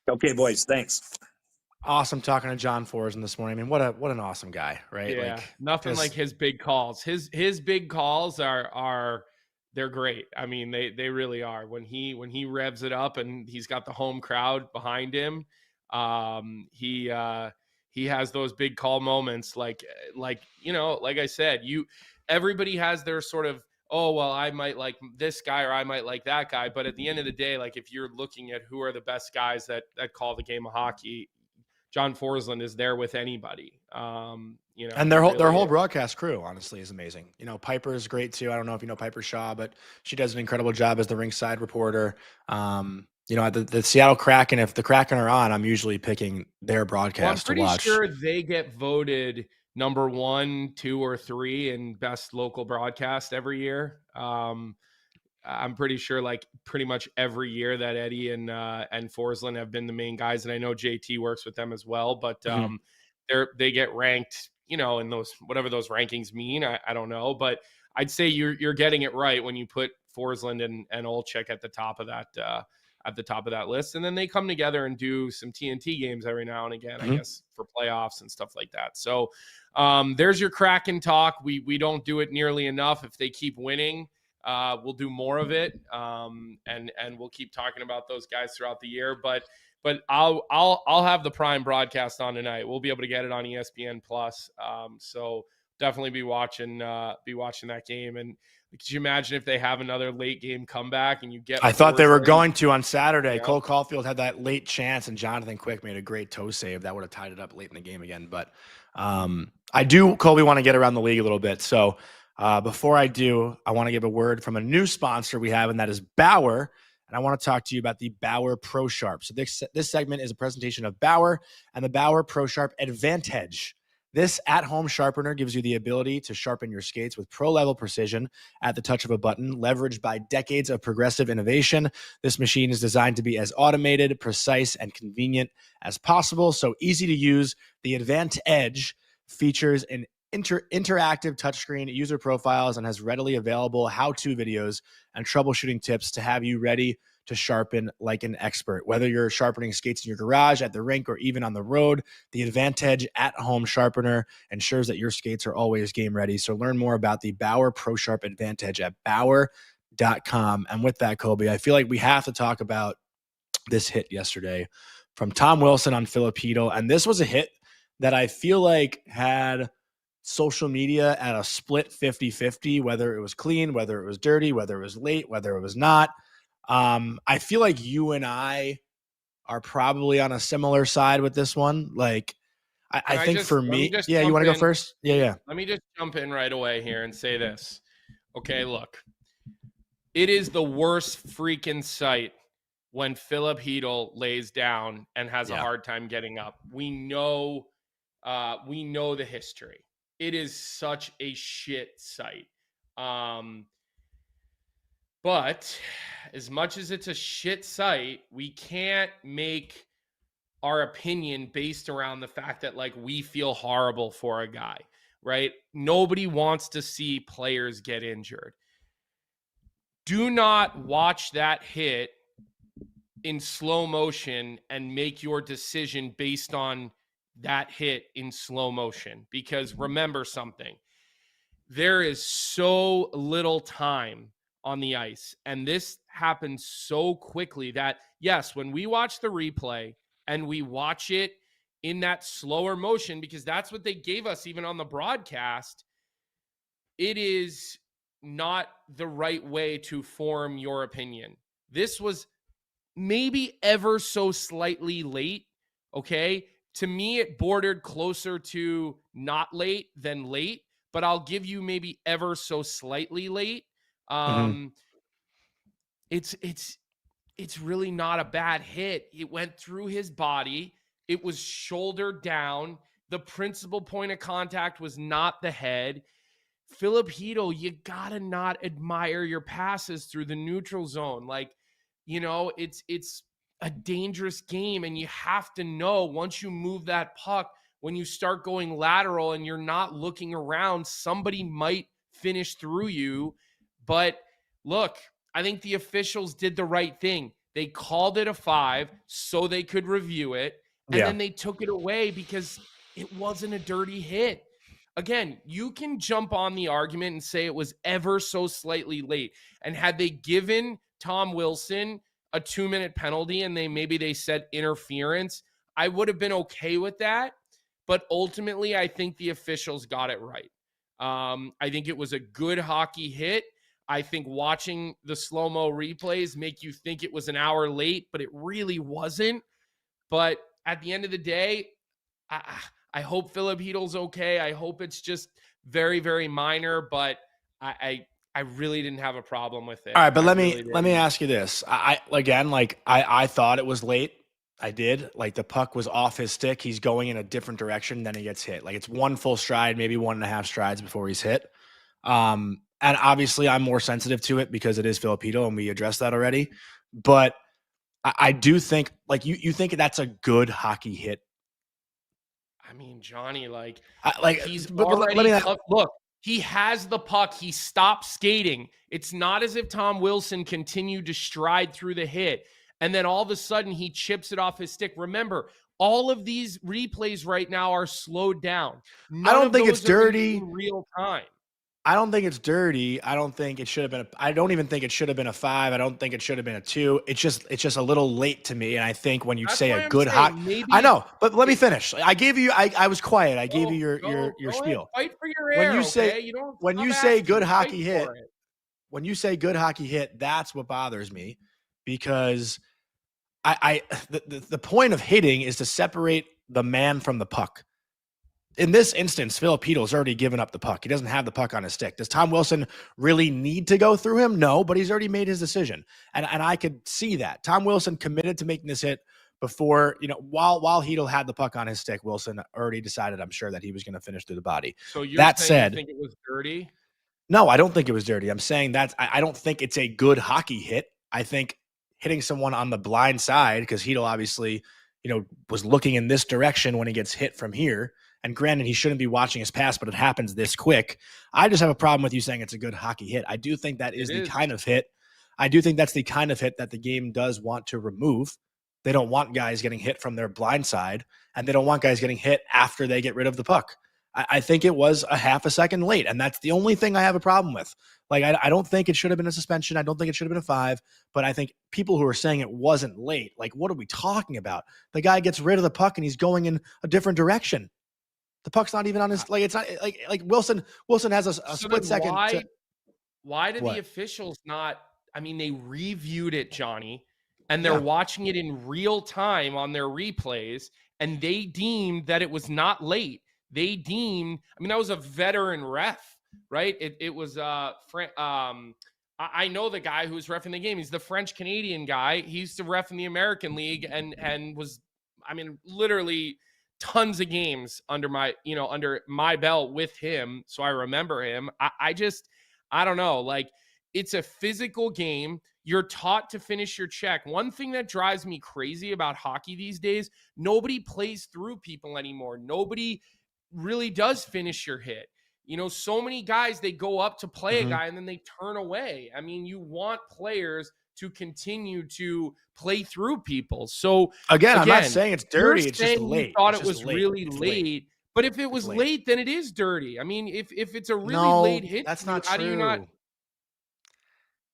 Okay, boys. Thanks. Awesome talking to John Forslund this morning. I mean, what an awesome guy, right? Yeah, nothing like his big calls. His big calls are they're great. I mean, they really are. When he revs it up and he's got the home crowd behind him, he has those big call moments. Like I said, everybody has their sort of, oh, well, I might like this guy or I might like that guy. But at the end of the day, like if you're looking at who are the best guys that call the game of hockey, John Forslund is there with anybody. And their whole broadcast crew, honestly, is amazing. Piper is great too. I don't know if you know Piper Shaw, but she does an incredible job as the ringside reporter. At the Seattle Kraken, if the Kraken are on, I'm usually picking their broadcast to watch. I'm pretty sure they get voted number 1, 2, or 3 in best local broadcast every year. I'm pretty sure like pretty much every year that Eddie and Forslund have been the main guys. And I know JT works with them as well, but they get ranked, in those, whatever those rankings mean. I don't know, but I'd say you're getting it right when you put Forslund and Olczyk at the top of that list. And then they come together and do some TNT games every now and again, I guess, for playoffs and stuff like that. So there's your Kraken talk. We don't do it nearly enough. If they keep winning, we'll do more of it. And we'll keep talking about those guys throughout the year, but I'll have the Prime broadcast on tonight. We'll be able to get it on ESPN Plus. So definitely be watching that game. And could you imagine if they have another late game comeback and you get? I thought they were going to on Saturday. Yeah. Cole Caulfield had that late chance, and Jonathan Quick made a great toe save that would have tied it up late in the game again. But I do, Colby, want to get around the league a little bit. So before I do, I want to give a word from a new sponsor we have, and that is Bauer. and I want to talk to you about the Bauer Pro Sharp. So this segment is a presentation of Bauer and the Bauer Pro Sharp Advantage. This at-home sharpener gives you the ability to sharpen your skates with pro-level precision at the touch of a button, leveraged by decades of progressive innovation. This machine is designed to be as automated, precise, and convenient as possible. So easy to use. The Advantage features an interactive touchscreen, user profiles, and has readily available how-to videos and troubleshooting tips to have you ready to sharpen like an expert. Whether you're sharpening skates in your garage, at the rink, or even on the road, the Advantage at-home sharpener ensures that your skates are always game ready. So learn more about the Bauer Pro Sharp Advantage at Bauer.com. And with that, Colby, I feel like we have to talk about this hit yesterday from Tom Wilson on Filip Chytil. And this was a hit that I feel like had social media at a split 50-50, whether it was clean, whether it was dirty, whether it was late, whether it was not. I feel like you and I are probably on a similar side with this one. Like, I think for me, yeah, you want to go first? Yeah. Let me just jump in right away here and say this. Okay, look, it is the worst freaking sight when Filip Chytil lays down and has a hard time getting up. We know the history. It is such a shit sight. But as much as it's a shit sight, we can't make our opinion based around the fact that, like, we feel horrible for a guy, right? Nobody wants to see players get injured. Do not watch that hit in slow motion and make your decision based on that hit in slow motion, because remember something, there is so little time on the ice, and this happens so quickly that, yes, when we watch the replay and we watch it in that slower motion, because that's what they gave us even on the broadcast, it is not the right way to form your opinion. This was maybe ever so slightly late, okay? To me, it bordered closer to not late than late, but I'll give you maybe ever so slightly late. It's really not a bad hit. It went through his body. It was shoulder down. The principal point of contact was not the head. Filip Chytil, you gotta not admire your passes through the neutral zone. Like, you know, it's a dangerous game, and you have to know once you move that puck, when you start going lateral and you're not looking around, somebody might finish through you. But look, I think the officials did the right thing. They called it a 5 so they could review it, and then they took it away because it wasn't a dirty hit. Again, you can jump on the argument and say it was ever so slightly late. And had they given Tom Wilson a 2-minute penalty and they said interference, I would have been okay with that. But ultimately, I think the officials got it right. I think it was a good hockey hit. I think watching the slow-mo replays make you think it was an hour late, but it really wasn't. But at the end of the day, I hope Filip Chytil's okay. I hope it's just very, very minor, but I really didn't have a problem with it. All right, but let me ask you this. I thought it was late. I did. Like, the puck was off his stick. He's going in a different direction, then he gets hit. Like, it's one full stride, maybe 1.5 strides before he's hit. And obviously I'm more sensitive to it because it is Filip Chytil, and we addressed that already. But I do think, like, you think that's a good hockey hit. I mean, Johnny, look, he has the puck. He stopped skating. It's not as if Tom Wilson continued to stride through the hit, and then all of a sudden he chips it off his stick. Remember, all of these replays right now are slowed down. I don't think it's dirty in real time. I don't think it's dirty. I don't think it should have been I don't even think it should have been a 5. I don't think it should have been a 2. It's just a little late to me. And I think when you say a good hockey, I know, but let me finish. I gave you, I was quiet. I gave you your spiel. Fight for your air. When you say good hockey hit, when you say good hockey hit, that's what bothers me, because the point of hitting is to separate the man from the puck. in this instance, Filipito's already given up the puck. He doesn't have the puck on his stick. Does Tom Wilson really need to go through him? No, but he's already made his decision. And I could see that. Tom Wilson committed to making this hit before, while Chytil had the puck on his stick. Wilson already decided, I'm sure, that he was going to finish through the body. So you that said, think it was dirty? No, I don't think it was dirty. I'm saying that I don't think it's a good hockey hit. I think hitting someone on the blind side, because Chytil obviously, was looking in this direction when he gets hit from here. And granted, he shouldn't be watching his pass, but it happens this quick. I just have a problem with you saying it's a good hockey hit. I do think that is the kind of hit. I do think that's the kind of hit that the game does want to remove. They don't want guys getting hit from their blind side, and they don't want guys getting hit after they get rid of the puck. I think it was a half a second late, and that's the only thing I have a problem with. Like, I don't think it should have been a suspension. I don't think it should have been a 5, but I think people who are saying it wasn't late, like, what are we talking about? The guy gets rid of the puck, and he's going in a different direction. The puck's not even on his, like, it's not like Wilson has a split second. Why did the officials not, they reviewed it, Johnny, and they're watching it in real time on their replays, and they deemed that it was not late. They deemed, that was a veteran ref, right? It was, I know the guy who was reffing the game. He's the French-Canadian guy. He used to ref in the American League and was, literally tons of games under my belt with him. So I remember him. I don't know. Like, it's a physical game. You're taught to finish your check. One thing that drives me crazy about hockey these days, nobody plays through people anymore. Nobody really does finish your hit. So many guys, they go up to play a guy and then they turn away. You want players to continue to play through people. So again, I'm not saying it's dirty. It's just late. You thought it was really late. But if it was late, then it is dirty. If it's a really late hit, that's not true. How do you not?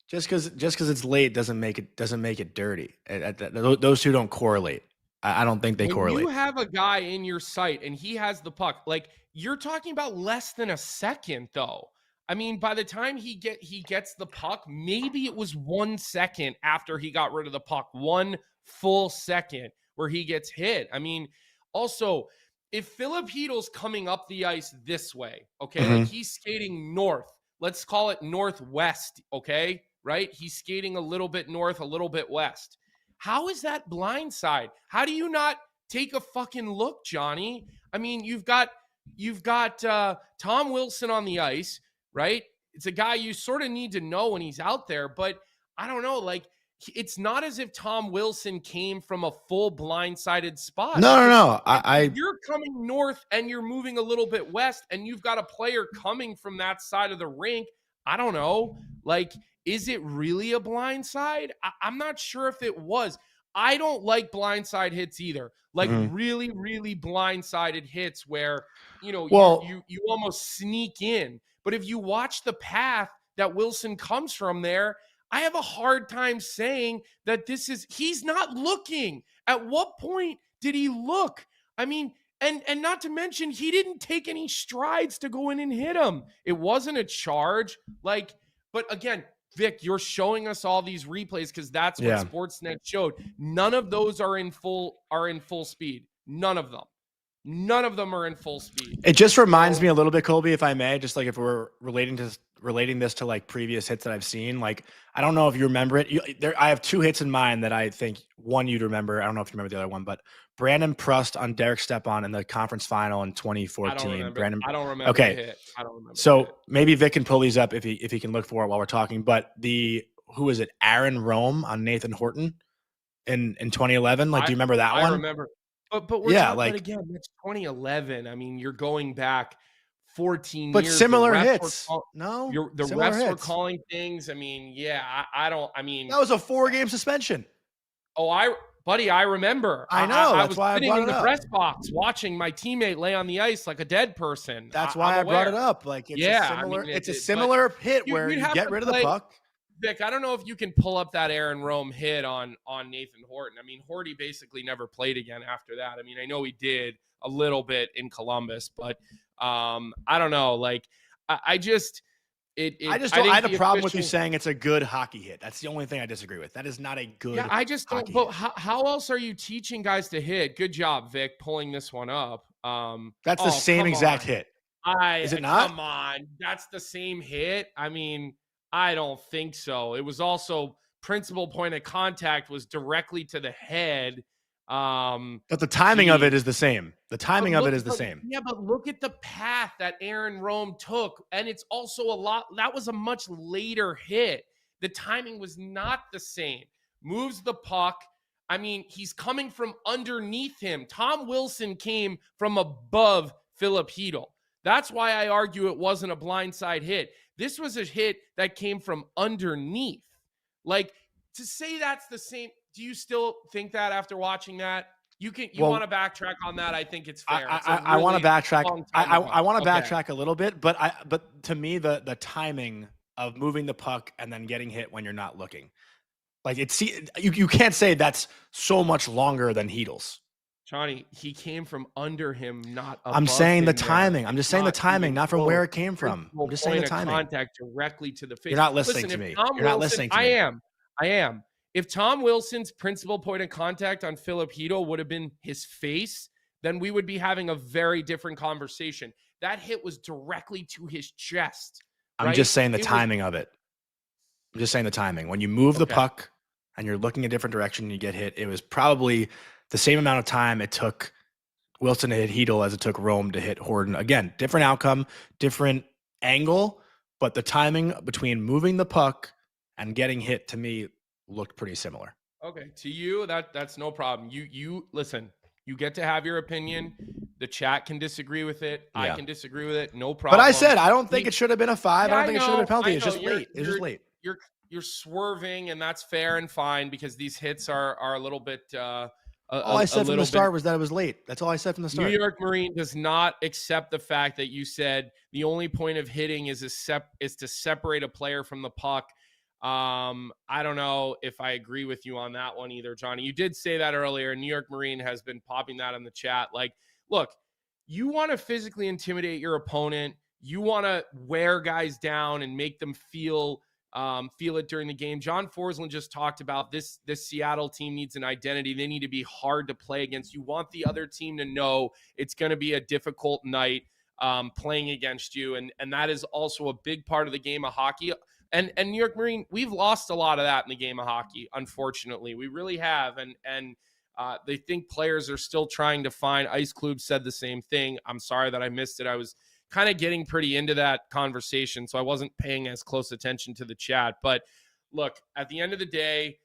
Just because it's late doesn't make it dirty. Those two don't correlate. I don't think they correlate. You have a guy in your sight and he has the puck. Like, you're talking about less than a second, though. By the time he gets the puck, maybe it was 1 second after he got rid of the puck, 1 full second where he gets hit. Also, if Filip Chytil's coming up the ice this way, okay, like he's skating north, let's call it northwest, okay, right? He's skating a little bit north, a little bit west. How is that blindside? How do you not take a fucking look, Johnny? You've got Tom Wilson on the ice, right? It's a guy you sort of need to know when he's out there, but I don't know, like, it's not as if Tom Wilson came from a full blindsided spot. No. You're coming north and you're moving a little bit west and you've got a player coming from that side of the rink. I don't know. Like, is it really a blindside? I'm not sure if it was. I don't like blindside hits either. Like, really, really blindsided hits where, you almost sneak in. But if you watch the path that Wilson comes from there, I have a hard time saying that he's not looking. At what point did he look? And not to mention, he didn't take any strides to go in and hit him. It wasn't a charge. Like, but again, Vic, you're showing us all these replays because that's what Sportsnet showed. None of those are in full speed. None of them. None of them are in full speed. It just reminds me a little bit, Colby, if I may, just like if we're relating this to like previous hits that I've seen. Like, I don't know if you remember it. I have 2 hits in mind that I think one you'd remember. I don't know if you remember the other one, but Brandon Prust on Derek Stepan in the conference final in 2014. I don't remember. Okay. The hit. I don't remember. So maybe Vic can pull these up if he can look for it while we're talking. But who is it? Aaron Rome on Nathan Horton in 2011. Like, do you remember that one? I remember. But we're talking about, again, that's 2011. You're going back 14 years. But similar hits. The refs were calling things. I don't. That was a 4-game suspension. Oh, I remember. I know. I was sitting in the press box watching my teammate lay on the ice like a dead person. That's why I brought it up. Like, it's a similar hit where you get rid of the puck. Vic, I don't know if you can pull up that Aaron Rome hit on Nathan Horton. Horty basically never played again after that. I know he did a little bit in Columbus, but I don't know. Like, I had a problem with you saying it's a good hockey hit. That's the only thing I disagree with. That is not a good. Yeah, I just don't. But how else are you teaching guys to hit? Good job, Vic, pulling this one up. That's the same exact hit. Is it not? Come on. That's the same hit. I mean, I don't think so. It was also principal point of contact was directly to the head. But the timing of it is the same. The timing of it is the same. Yeah, but look at the path that Aaron Rome took. And it's also that was a much later hit. The timing was not the same. Moves the puck. I mean, he's coming from underneath him. Tom Wilson came from above Filip Chytil. That's why I argue it wasn't a blindside hit. This was a hit that came from underneath. Like, to say that's the same, do you still think that after watching that? You want to backtrack on that? I think it's fair. I want to backtrack. I want to backtrack a little bit, but to me, the timing of moving the puck and then getting hit when you're not looking, like you can't say that's so much longer than Chytil's. Johnny, he came from under him, not above. I'm saying the timing. I'm just saying the timing, not from where it came from. I'm just saying the timing. Contact directly to the face. You're not listening to me. You're not listening to me. I am. If Tom Wilson's principal point of contact on Filip Chytil would have been his face, then we would be having a very different conversation. That hit was directly to his chest. Right? I'm just saying the timing of it. I'm just saying the timing. When you move the puck and you're looking a different direction and you get hit, it was probably the same amount of time it took Wilson to hit Chytil as it took Rome to hit Horton. Again, different outcome, different angle, but the timing between moving the puck and getting hit to me looked pretty similar. Okay, to you, that's no problem. You listen. You get to have your opinion. The chat can disagree with it. Yeah. I can disagree with it. No problem. But I said I don't think it should have been a 5. Yeah, I don't think it should have been a penalty. It's just late. It's just late. You're swerving, and that's fair and fine because these hits are a little bit. All I said from the start was that it was late. That's all I said from the start. New York Marine does not accept the fact that you said the only point of hitting is to separate a player from the puck. I don't know if I agree with you on that one either, Johnny. You did say that earlier. New York Marine has been popping that in the chat. Like, look, you want to physically intimidate your opponent. You want to wear guys down and make them feel it during the game. John Forsland just talked about this Seattle team needs an identity. They need to be hard to play against. You want the other team to know it's going to be a difficult night playing against you. And that is also a big part of the game of hockey. And New York Marine, we've lost a lot of that in the game of hockey, unfortunately. We really have. And they think players are still trying to find. Ice Klub said the same thing. I'm sorry that I missed it. I was kind of getting pretty into that conversation, so I wasn't paying as close attention to the chat. But look, at the end of the day,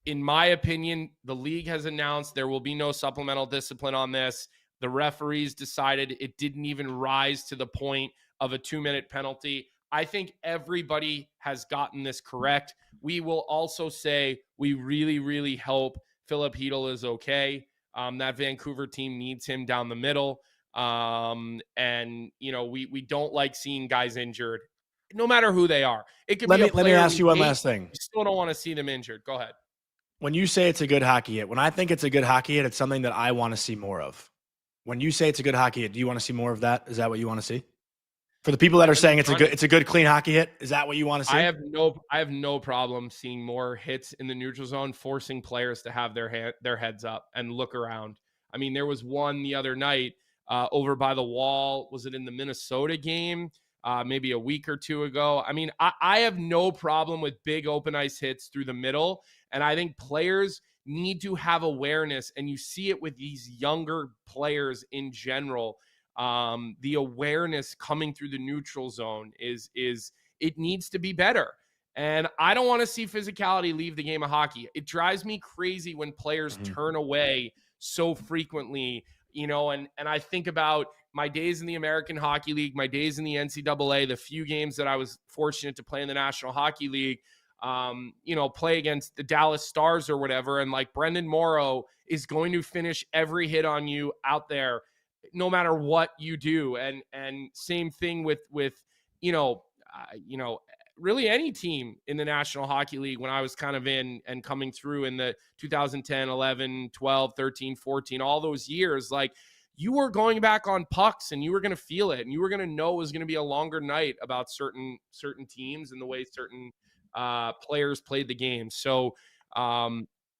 in my opinion, the league has announced there will be no supplemental discipline on this. The referees decided it didn't even rise to the point of a 2-minute penalty. I think everybody has gotten this correct. We will also say we really, really hope Filip Chytil is okay. That Vancouver team needs him down the middle. And you know, we don't like seeing guys injured, no matter who they are. It could let me ask you one last thing. We still don't want to see them injured. Go ahead. When you say it's a good hockey hit, when I think it's a good hockey hit, it's something that I want to see more of. When you say it's a good hockey hit, do you want to see more of that? Is that what you want to see? For the people that are saying it's a good clean hockey hit, is that what you want to see? I have no problem seeing more hits in the neutral zone, forcing players to have their heads up and look around. I mean, there was one the other night over by the wall. Was it in the Minnesota game? Maybe a week or two ago. I mean, I have no problem with big open ice hits through the middle. And I think players need to have awareness. And you see it with these younger players in general. The awareness coming through the neutral zone is it needs to be better. And I don't want to see physicality leave the game of hockey. It drives me crazy when players turn away so frequently, you know, and I think about my days in the American Hockey League, my days in the NCAA, the few games that I was fortunate to play in the National Hockey League, you know, play against the Dallas Stars or whatever. And like Brendan Morrow is going to finish every hit on you out there, no matter what you do. And same thing with, you know, really any team in the National Hockey League when I was kind of in and coming through in the 2010, 11, 12, 13, 14, all those years, like you were going back on pucks and you were going to feel it and you were going to know it was going to be a longer night about certain teams and the way certain players played the game. So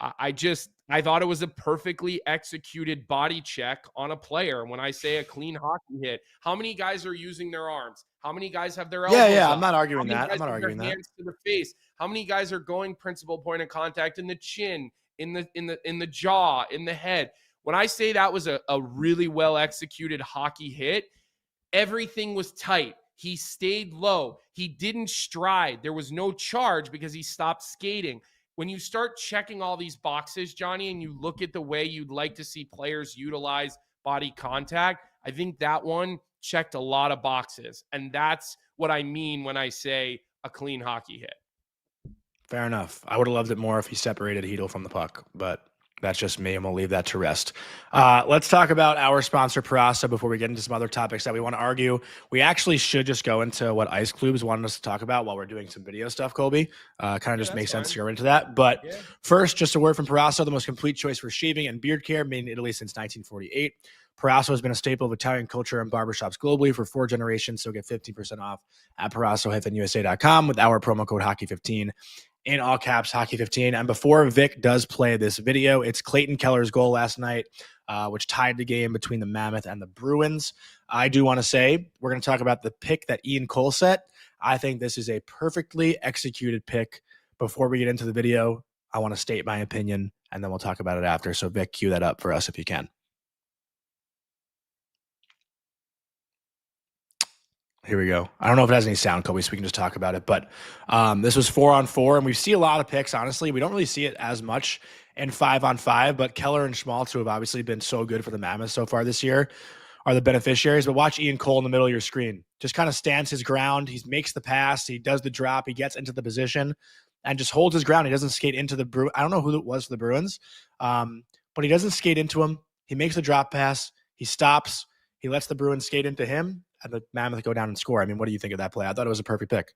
I thought it was a perfectly executed body check on a player. When I say a clean hockey hit, how many guys are using their arms? How many guys have their elbows Yeah, up? I'm not arguing How many that. I'm guys not have arguing their that. hands to the face? How many guys are going principal point of contact in the chin, in the jaw, in the head? When I say that was a really well executed hockey hit, everything was tight. He stayed low. He didn't stride. There was no charge because he stopped skating. When you start checking all these boxes, Johnny, and you look at the way you'd like to see players utilize body contact, I think that one checked a lot of boxes. And that's what I mean when I say a clean hockey hit. Fair enough. I would have loved it more if he separated Hedl from the puck, but that's just me, and we'll leave that to rest. Let's talk about our sponsor, Peraso, before we get into some other topics that we want to argue. We actually should just go into what Ice Clubs wanted us to talk about while we're doing some video stuff, Colby. Kind of just makes sense to go into that. But first, just a word from Peraso, the most complete choice for shaving and beard care, made in Italy since 1948. Peraso has been a staple of Italian culture and barbershops globally for 4 generations, so get 15% off at Peraso-USA.com with our promo code Hockey15. In all caps, Hockey15. And before Vic does play this video, it's Clayton Keller's goal last night, which tied the game between the Mammoth and the Bruins. I do want to say we're going to talk about the pick that Ian Cole set. I think this is a perfectly executed pick. Before we get into the video, I want to state my opinion, and then we'll talk about it after. So, Vic, cue that up for us if you can. Here we go. I don't know if it has any sound, Kobe, so we can just talk about it. But this was 4-on-4, and we see a lot of picks, honestly. We don't really see it as much in 5-on-5, but Keller and Schmaltz, who have obviously been so good for the Mammoths so far this year, are the beneficiaries. But watch Ian Cole in the middle of your screen. Just kind of stands his ground. He makes the pass. He does the drop. He gets into the position and just holds his ground. He doesn't skate into the Bruins. I don't know who it was for the Bruins, but he doesn't skate into him. He makes the drop pass. He stops. He lets the Bruins skate into him, and the Mammoth go down and score. I mean, what do you think of that play? I thought it was a perfect pick.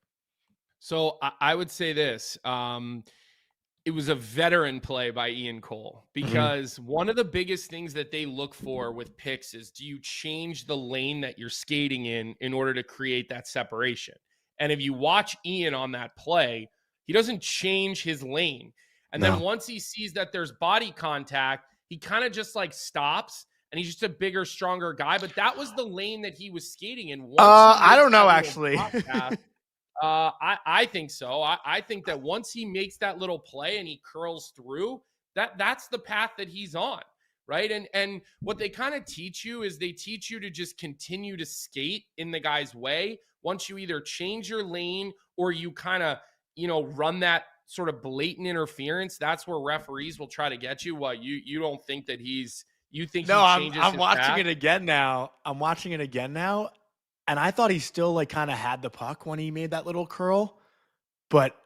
So I would say this. It was a veteran play by Ian Cole, because one of the biggest things that they look for with picks is, do you change the lane that you're skating in order to create that separation? And if you watch Ian on that play, he doesn't change his lane. And then once he sees that there's body contact, he kind of just like stops. And he's just a bigger, stronger guy. But that was the lane that he was skating in. I don't know, actually. I think so. I think that once he makes that little play and he curls through, that's the path that he's on, right? And what they kind of teach you is they teach you to just continue to skate in the guy's way. Once you either change your lane or you kind of, run that sort of blatant interference, that's where referees will try to get you. What, you don't think that you think no, he changes I'm watching path? it again now. And I thought he still like kind of had the puck when he made that little curl. But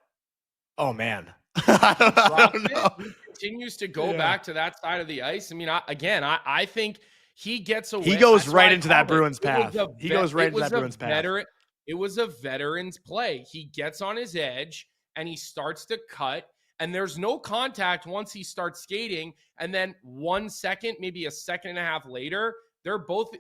oh man. I don't know. He continues to go back to that side of the ice. I mean, I think he gets away. He goes right into that Bruins path. He goes right into that Bruins path. It was a veteran's play. He gets on his edge and he starts to cut. And there's no contact once he starts skating. And then 1 second, maybe a second and a half later, they're both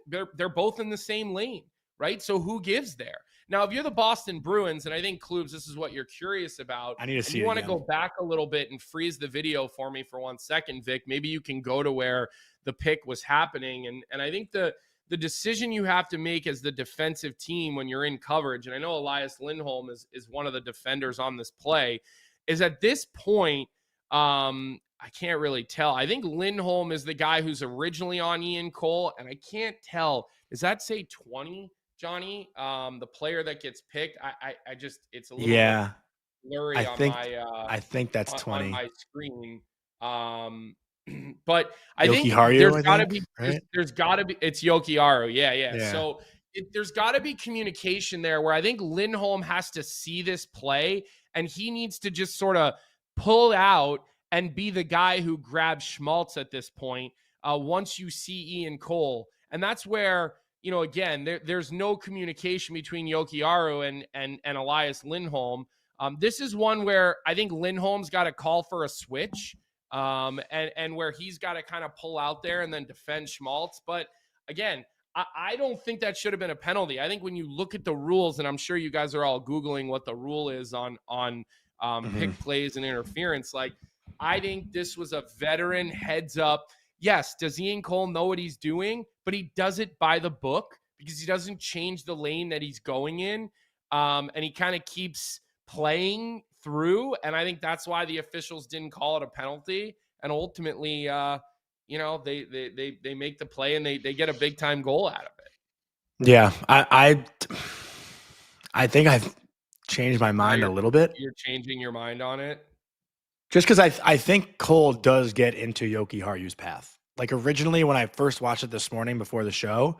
in the same lane, right? So who gives there? Now, if you're the Boston Bruins, and I think, Klubs, this is what you're curious about. I need to see it. You want to go back a little bit and freeze the video for me for 1 second, Vic. Maybe you can go to where the pick was happening. And I think the decision you have to make as the defensive team when you're in coverage, and I know Elias Lindholm is one of the defenders on this play, is at this point, I can't really tell. I think Lindholm is the guy who's originally on Ian Cole, and I can't tell. Does that say 20, Johnny? The player that gets picked? I just, it's a little blurry I think that's 20 on my screen. But I Yoki think Haru, there's got to be, it's Jokiharju. Yeah. So there's got to be communication there where I think Lindholm has to see this play, and he needs to just sort of pull out and be the guy who grabs Schmaltz at this point once you see Ian Cole. And that's where, again, there's no communication between Jokiharju and Elias Lindholm. This is one where I think Lindholm's got to call for a switch and where he's got to kind of pull out there and then defend Schmaltz. But again, I don't think that should have been a penalty. I think when you look at the rules, and I'm sure you guys are all Googling what the rule is on pick plays and interference, like I think this was a veteran heads up. Yes, does Ian Cole know what he's doing? But he does it by the book because he doesn't change the lane that he's going in. And he kind of keeps playing through. And I think that's why the officials didn't call it a penalty. And ultimately, they make the play and they get a big time goal out of it. Yeah, I think I've changed my mind a little bit. You're changing your mind on it? Just because I think Cole does get into Jokiharju's path. Like originally when I first watched it this morning before the show,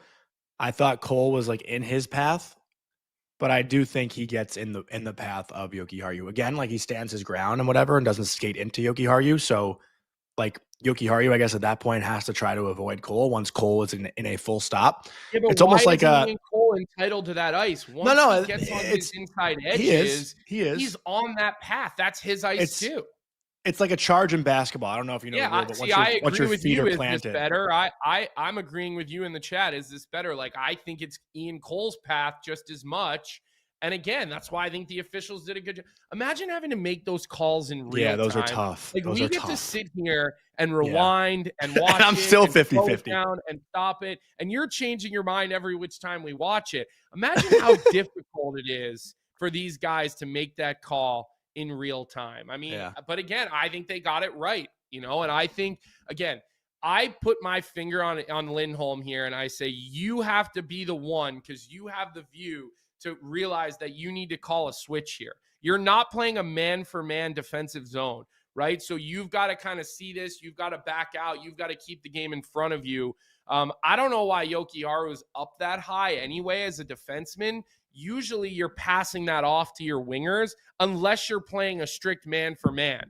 I thought Cole was like in his path, but I do think he gets in the path of Jokiharju. Again, like he stands his ground and whatever and doesn't skate into Jokiharju. So like Jokiharju, I guess at that point has to try to avoid Cole once Cole is in a full stop. Yeah, but it's almost like Cole entitled to that ice. Once he gets on his inside edges, he's on that path. That's his ice too. It's like a charge in basketball. I don't know if you know. Yeah, but once your feet are planted. Is this better? I'm agreeing with you in the chat. Is this better? Like I think it's Ian Cole's path just as much. And again, that's why I think the officials did a good job. Imagine having to make those calls in real time. Yeah, those are tough. Like those we get to sit here and rewind and watch and I'm still 50-50 down and stop it. And you're changing your mind every which time we watch it. Imagine how difficult it is for these guys to make that call in real time. I mean, but again, I think they got it right, and I think, again, I put my finger on Lindholm here and I say, you have to be the one because you have the view to realize that you need to call a switch here. You're not playing a man-for-man defensive zone, right? So you've got to kind of see this. You've got to back out. You've got to keep the game in front of you. I don't know why Jokiharju is up that high anyway as a defenseman. Usually you're passing that off to your wingers unless you're playing a strict man-for-man,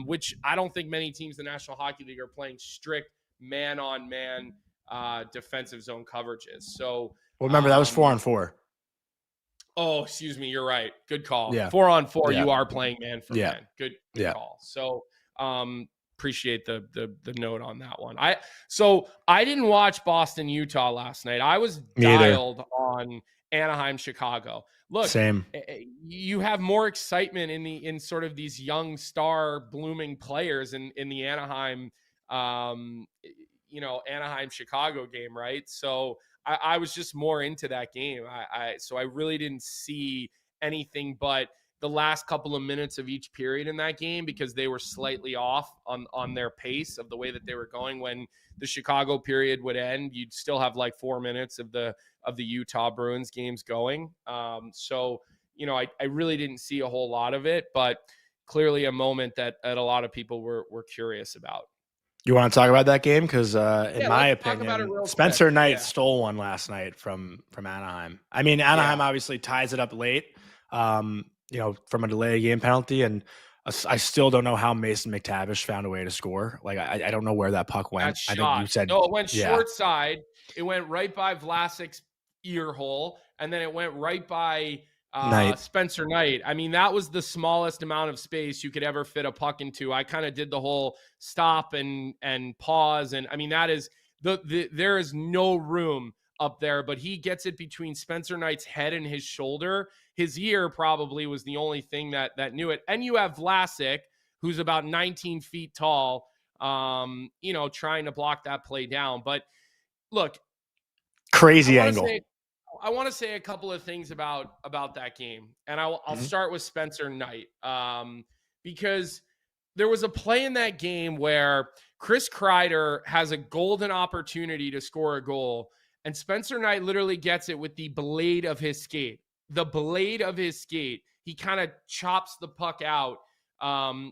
which I don't think many teams in the National Hockey League are playing strict man-on-man defensive zone coverages. So, well, remember, that was 4-on-4. Oh, excuse me. You're right. Good call. Yeah. 4-on-4. You are playing man for man. Good call. So, appreciate the note on that one. I didn't watch Boston, Utah last night. I was dialed on Anaheim, Chicago. Look, same. You have more excitement in sort of these young star blooming players in the Anaheim, Anaheim Chicago game, right? So I was just more into that game. So I really didn't see anything but the last couple of minutes of each period in that game because they were slightly off on their pace of the way that they were going. When the Chicago period would end, you'd still have like 4 minutes of the Utah Bruins games going. So, I really didn't see a whole lot of it, but clearly a moment that a lot of people were curious about. You want to talk about that game? Because in my opinion, Spencer Knight stole one last night from Anaheim. I mean, Anaheim obviously ties it up late, from a delay game penalty. And I still don't know how Mason McTavish found a way to score. Like, I don't know where that puck went. I think you said no. It went short side. It went right by Vlasic's ear hole, and then it went right by Spencer Knight. I mean, that was the smallest amount of space you could ever fit a puck into. I kind of did the whole stop and pause. And I mean, that is there is no room up there, but he gets it between Spencer Knight's head and his shoulder. His ear probably was the only thing that knew it. And you have Vlasic, who's about 19 feet tall, trying to block that play down. But look, crazy angle. I want to say a couple of things about that game, and I'll start with Spencer Knight, because there was a play in that game where Chris Kreider has a golden opportunity to score a goal, and Spencer Knight literally gets it with the blade of his skate. The blade of his skate. He kind of chops the puck out,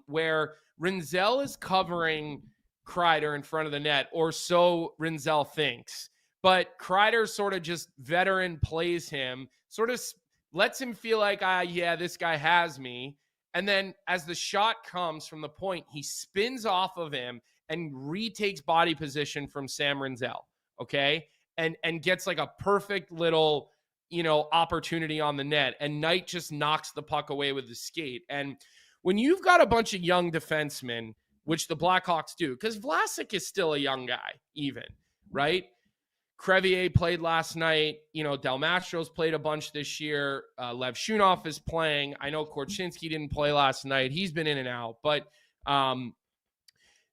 where Rinzel is covering Kreider in front of the net, or so Rinzel thinks. But Kreider sort of just veteran plays him, sort of lets him feel like, this guy has me. And then as the shot comes from the point, he spins off of him and retakes body position from Sam Rinzel, okay? And gets like a perfect little, opportunity on the net. And Knight just knocks the puck away with his skate. And when you've got a bunch of young defensemen, which the Blackhawks do, because Vlasic is still a young guy even, right? Crevier played last night. Del Mastro's played a bunch this year. Lev Shunov is playing. I know Korchinski didn't play last night. He's been in and out. But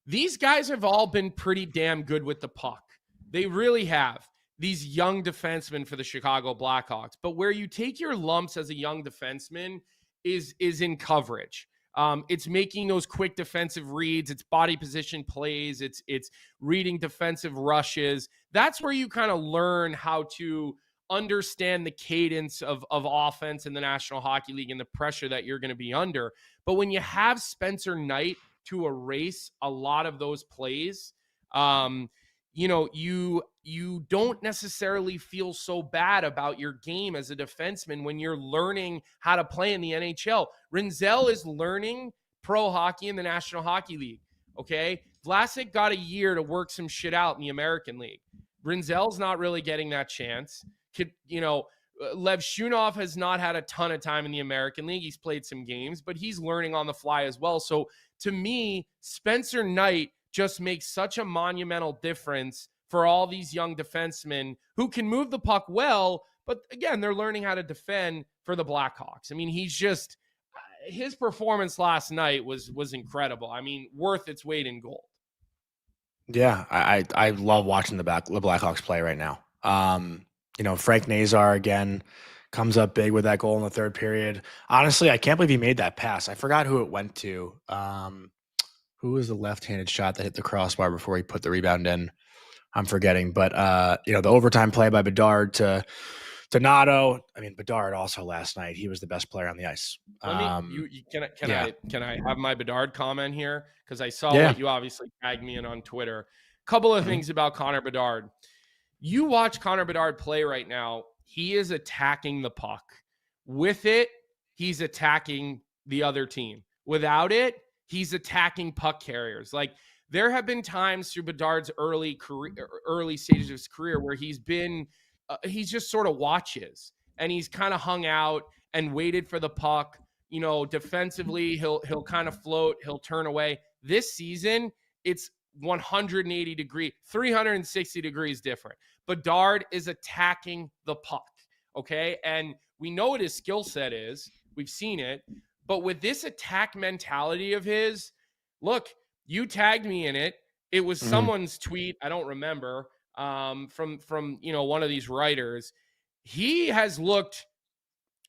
These guys have all been pretty damn good with the puck. They really have. These young defensemen for the Chicago Blackhawks. But where you take your lumps as a young defenseman is in coverage. It's making those quick defensive reads. It's body position plays. It's reading defensive rushes. That's where you kind of learn how to understand the cadence of offense in the National Hockey League and the pressure that you're going to be under. But when you have Spencer Knight to erase a lot of those plays, you don't necessarily feel so bad about your game as a defenseman when you're learning how to play in the NHL. Rinzel is learning pro hockey in the National Hockey League. Okay. Vlasic got a year to work some shit out in the American League. Rinzel's not really getting that chance. Lev Shunov has not had a ton of time in the American League. He's played some games, but he's learning on the fly as well. So to me, Spencer Knight just makes such a monumental difference for all these young defensemen who can move the puck well, but again, they're learning how to defend for the Blackhawks. I mean, his performance last night was incredible. I mean, worth its weight in gold. Yeah, I love watching the Blackhawks play right now. Frank Nazar again comes up big with that goal in the third period. Honestly, I can't believe he made that pass. I forgot who it went to. Who was the left-handed shot that hit the crossbar before he put the rebound in? I'm forgetting. But, the overtime play by Bedard to Donato. I mean, Bedard also last night, he was the best player on the ice. Can I have my Bedard comment here? Because I saw what you obviously tagged me in on Twitter. Couple of things about Connor Bedard. You watch Connor Bedard play right now. He is attacking the puck. With it, he's attacking the other team. Without it, he's attacking puck carriers. Like, there have been times through Bedard's early stages of his career where he's just sort of watches and he's kind of hung out and waited for the puck. Defensively, he'll kind of float, he'll turn away. This season, it's 180 degree, 360 degrees different. Bedard is attacking the puck. Okay. And we know what his skill set is. We've seen it. But with this attack mentality of his, look, you tagged me in it. It was someone's tweet. I don't remember, from one of these writers. He has looked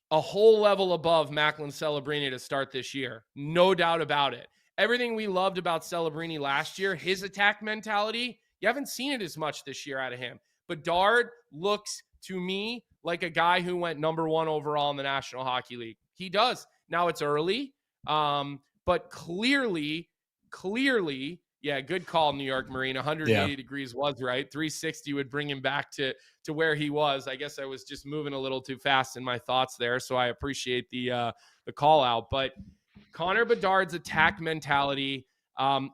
a whole level above Macklin Celebrini to start this year. No doubt about it. Everything we loved about Celebrini last year, his attack mentality, you haven't seen it as much this year out of him. Bedard looks to me like a guy who went number 1 overall in the National Hockey League. He does. Now it's early, but clearly, yeah, good call, New York Marine. 180 degrees was right. 360 would bring him back to where he was. I guess I was just moving a little too fast in my thoughts there, so I appreciate the call out. But Connor Bedard's attack mentality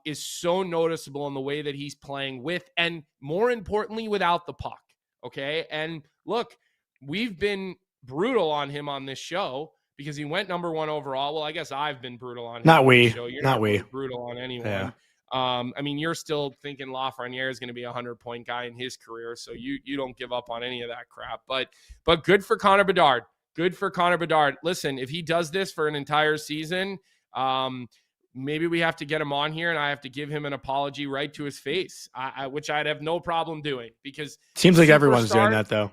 is so noticeable in the way that he's playing with, and more importantly, without the puck. Okay, and look, we've been brutal on him on this show because he went number 1 overall. Well, I guess I've been brutal on him. Not we. You're not really brutal on anyone. Yeah. I mean, you're still thinking Lafreniere is going to be a 100-point guy in his career, so you don't give up on any of that crap. But good for Connor Bedard. Good for Connor Bedard. Listen, if he does this for an entire season, maybe we have to get him on here and I have to give him an apology right to his face, which I'd have no problem doing, because seems like everyone's doing that though.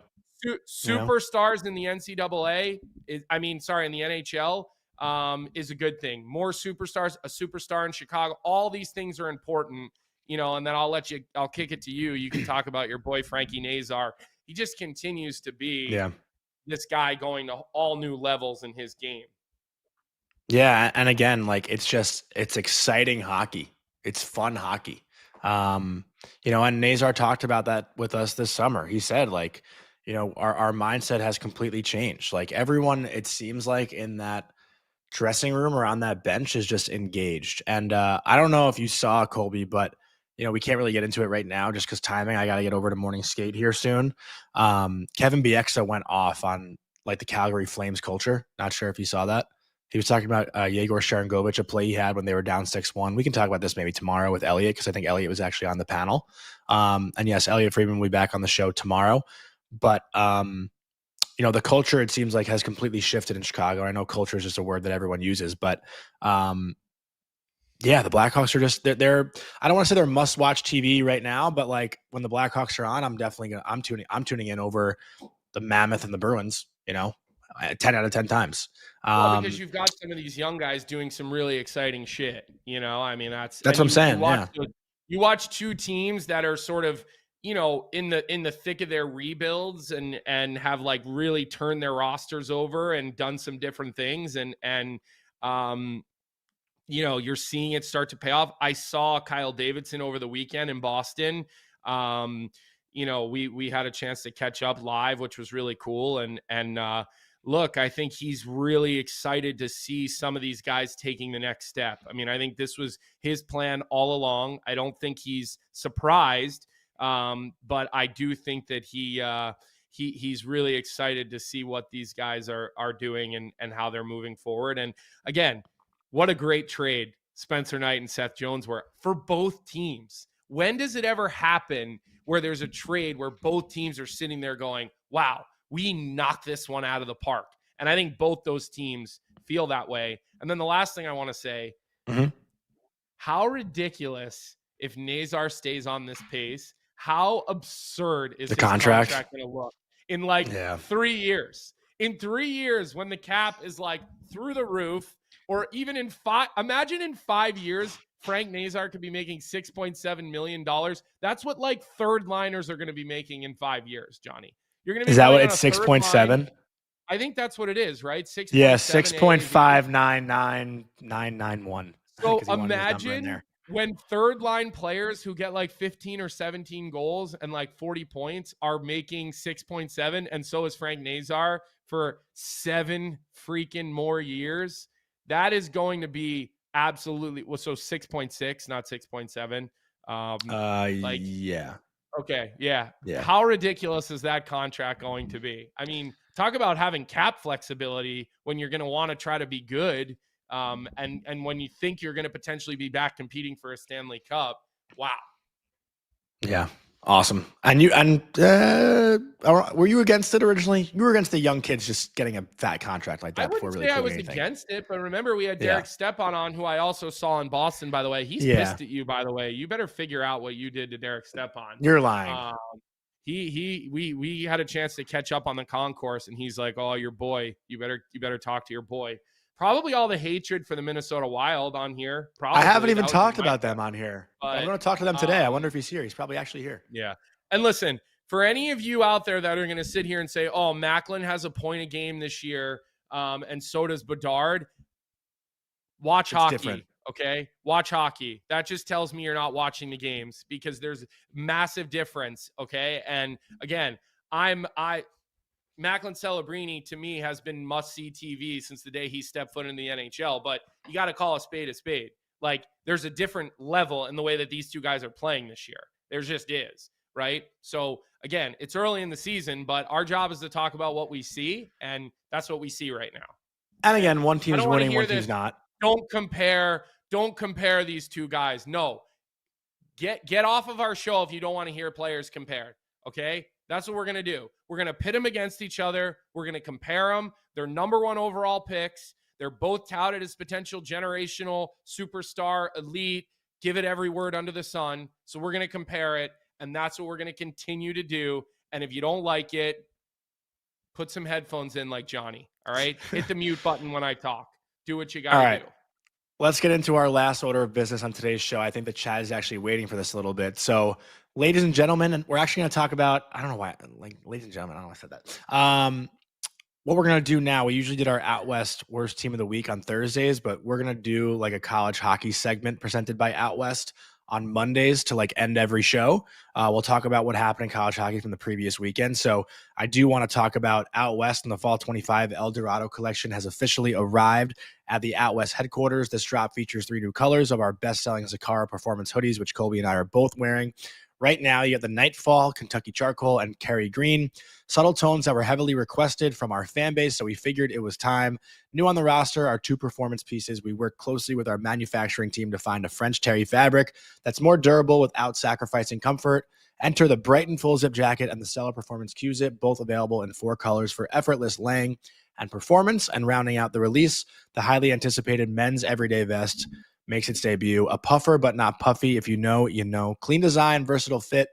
Superstars in the NCAA, in the NHL, is a good thing. More superstars, a superstar in Chicago, all these things are important, and then I'll kick it to you. You can talk about your boy, Frankie Nazar. He just continues to be this guy going to all new levels in his game. Yeah. And again, like, it's exciting hockey. It's fun hockey. And Nazar talked about that with us this summer. He said, like, our mindset has completely changed. Like, everyone, it seems like, in that dressing room or on that bench is just engaged. And I don't know if you saw, Colby, but we can't really get into it right now just because timing. I got to get over to morning skate here soon. Kevin Bieksa went off on like the Calgary Flames culture. Not sure if you saw that. He was talking about Yegor Sharangovich, a play he had when they were down 6-1. We can talk about this maybe tomorrow with Elliot, because I think Elliot was actually on the panel. And yes, Elliot Friedman will be back on the show tomorrow. But, the culture, it seems like, has completely shifted in Chicago. I know culture is just a word that everyone uses, but Yeah, the Blackhawks are just they're I don't want to say they're must-watch TV right now, but like when the Blackhawks are on, I'm tuning in over the Mammoth and the Bruins, 10 out of 10 times. Well, because you've got some of these young guys doing some really exciting shit, I mean, that's what I'm saying. You watch two teams that are sort of, in the thick of their rebuilds and have like really turned their rosters over and done some different things and you're seeing it start to pay off. I saw Kyle Davidson over the weekend in Boston. We had a chance to catch up live, which was really cool. And look, I think he's really excited to see some of these guys taking the next step. I mean, I think this was his plan all along. I don't think he's surprised, but I do think that he's really excited to see what these guys are doing and how they're moving forward. And again, what a great trade Spencer Knight and Seth Jones were for both teams. When does it ever happen where there's a trade where both teams are sitting there going, wow, we knocked this one out of the park? And I think both those teams feel that way. And then the last thing I want to say, how ridiculous if Nazar stays on this pace, how absurd is the his contract going to look in 3 years? In 3 years, when the cap is like through the roof, or even imagine in 5 years, Frank Nazar could be making $6.7 million. That's what like third liners are going to be making in 5 years, Johnny. You're going to be. Is that what it's 6.7? I think that's what it is, right? 6. Yeah, 6.599991. So imagine when third line players who get like 15 or 17 goals and like 40 points are making 6.7, and so is Frank Nazar for 7 freaking more years. That is going to be absolutely so 6.6, not 6.7. Yeah. Okay. Yeah. How ridiculous is that contract going to be? I mean, talk about having cap flexibility when you're going to want to try to be good. And when you think you're going to potentially be back competing for a Stanley Cup. Wow. Yeah. Awesome. And were you against it originally? You were against the young kids just getting a fat contract like that. I wouldn't say I was against it, but remember we had Derek Stepan on, who I also saw in Boston, by the way. He's pissed at you, by the way. You better figure out what you did to Derek Stepan. You're lying. We had a chance to catch up on the concourse, and he's like, "Oh, your boy. You better talk to your boy." Probably all the hatred for the Minnesota Wild on here. Probably. I haven't even talked about them on here. But, I'm going to talk to them today. I wonder if he's here. He's probably actually here. Yeah. And listen, for any of you out there that are going to sit here and say, oh, Macklin has a point a game this year, and so does Bedard, watch hockey. Different. Okay? Watch hockey. That just tells me you're not watching the games, because there's massive difference, okay? And again, Macklin Celebrini, to me, has been must-see TV since the day he stepped foot in the NHL, but you got to call a spade a spade. Like, there's a different level in the way that these two guys are playing this year. There just is, right? So, again, it's early in the season, but our job is to talk about what we see, and that's what we see right now. And again, one team's winning, one team's not. Don't compare these two guys. No. Get off of our show if you don't want to hear players compared, okay? That's what we're going to do. We're going to pit them against each other. We're going to compare them. They're number 1 overall picks. They're both touted as potential generational superstar, elite, give it every word under the sun. So we're going to compare it, and that's what we're going to continue to do. And if you don't like it, put some headphones in like Johnny, all right? Hit the mute button when I talk. Do what you got to do. Let's get into our last order of business on today's show. I think that Chad is actually waiting for this a little bit. So, ladies and gentlemen, and we're actually going to talk about, I don't know why, like, ladies and gentlemen, I don't know why I said that. What we're going to do now, we usually did our Out West Worst Team of the Week on Thursdays, but we're going to do like a college hockey segment presented by Out West on Mondays to like end every show. We'll talk about what happened in college hockey from the previous weekend. So I do want to talk about Out West, and the Fall 25 El Dorado collection has officially arrived at the Out West headquarters. This drop features 3 new colors of our best-selling Zakara Performance hoodies, which Colby and I are both wearing. Right now, you have the Nightfall, Kentucky Charcoal, and Kerry Green. Subtle tones that were heavily requested from our fan base, so we figured it was time. New on the roster are 2 performance pieces. We worked closely with our manufacturing team to find a French terry fabric that's more durable without sacrificing comfort. Enter the Brighton Full Zip Jacket and the Stellar Performance Q-Zip, both available in 4 colors for effortless laying and performance. And rounding out the release, the highly anticipated Men's Everyday Vest. makes its debut. A puffer, but not puffy. If you know, you know. Clean design, versatile fit,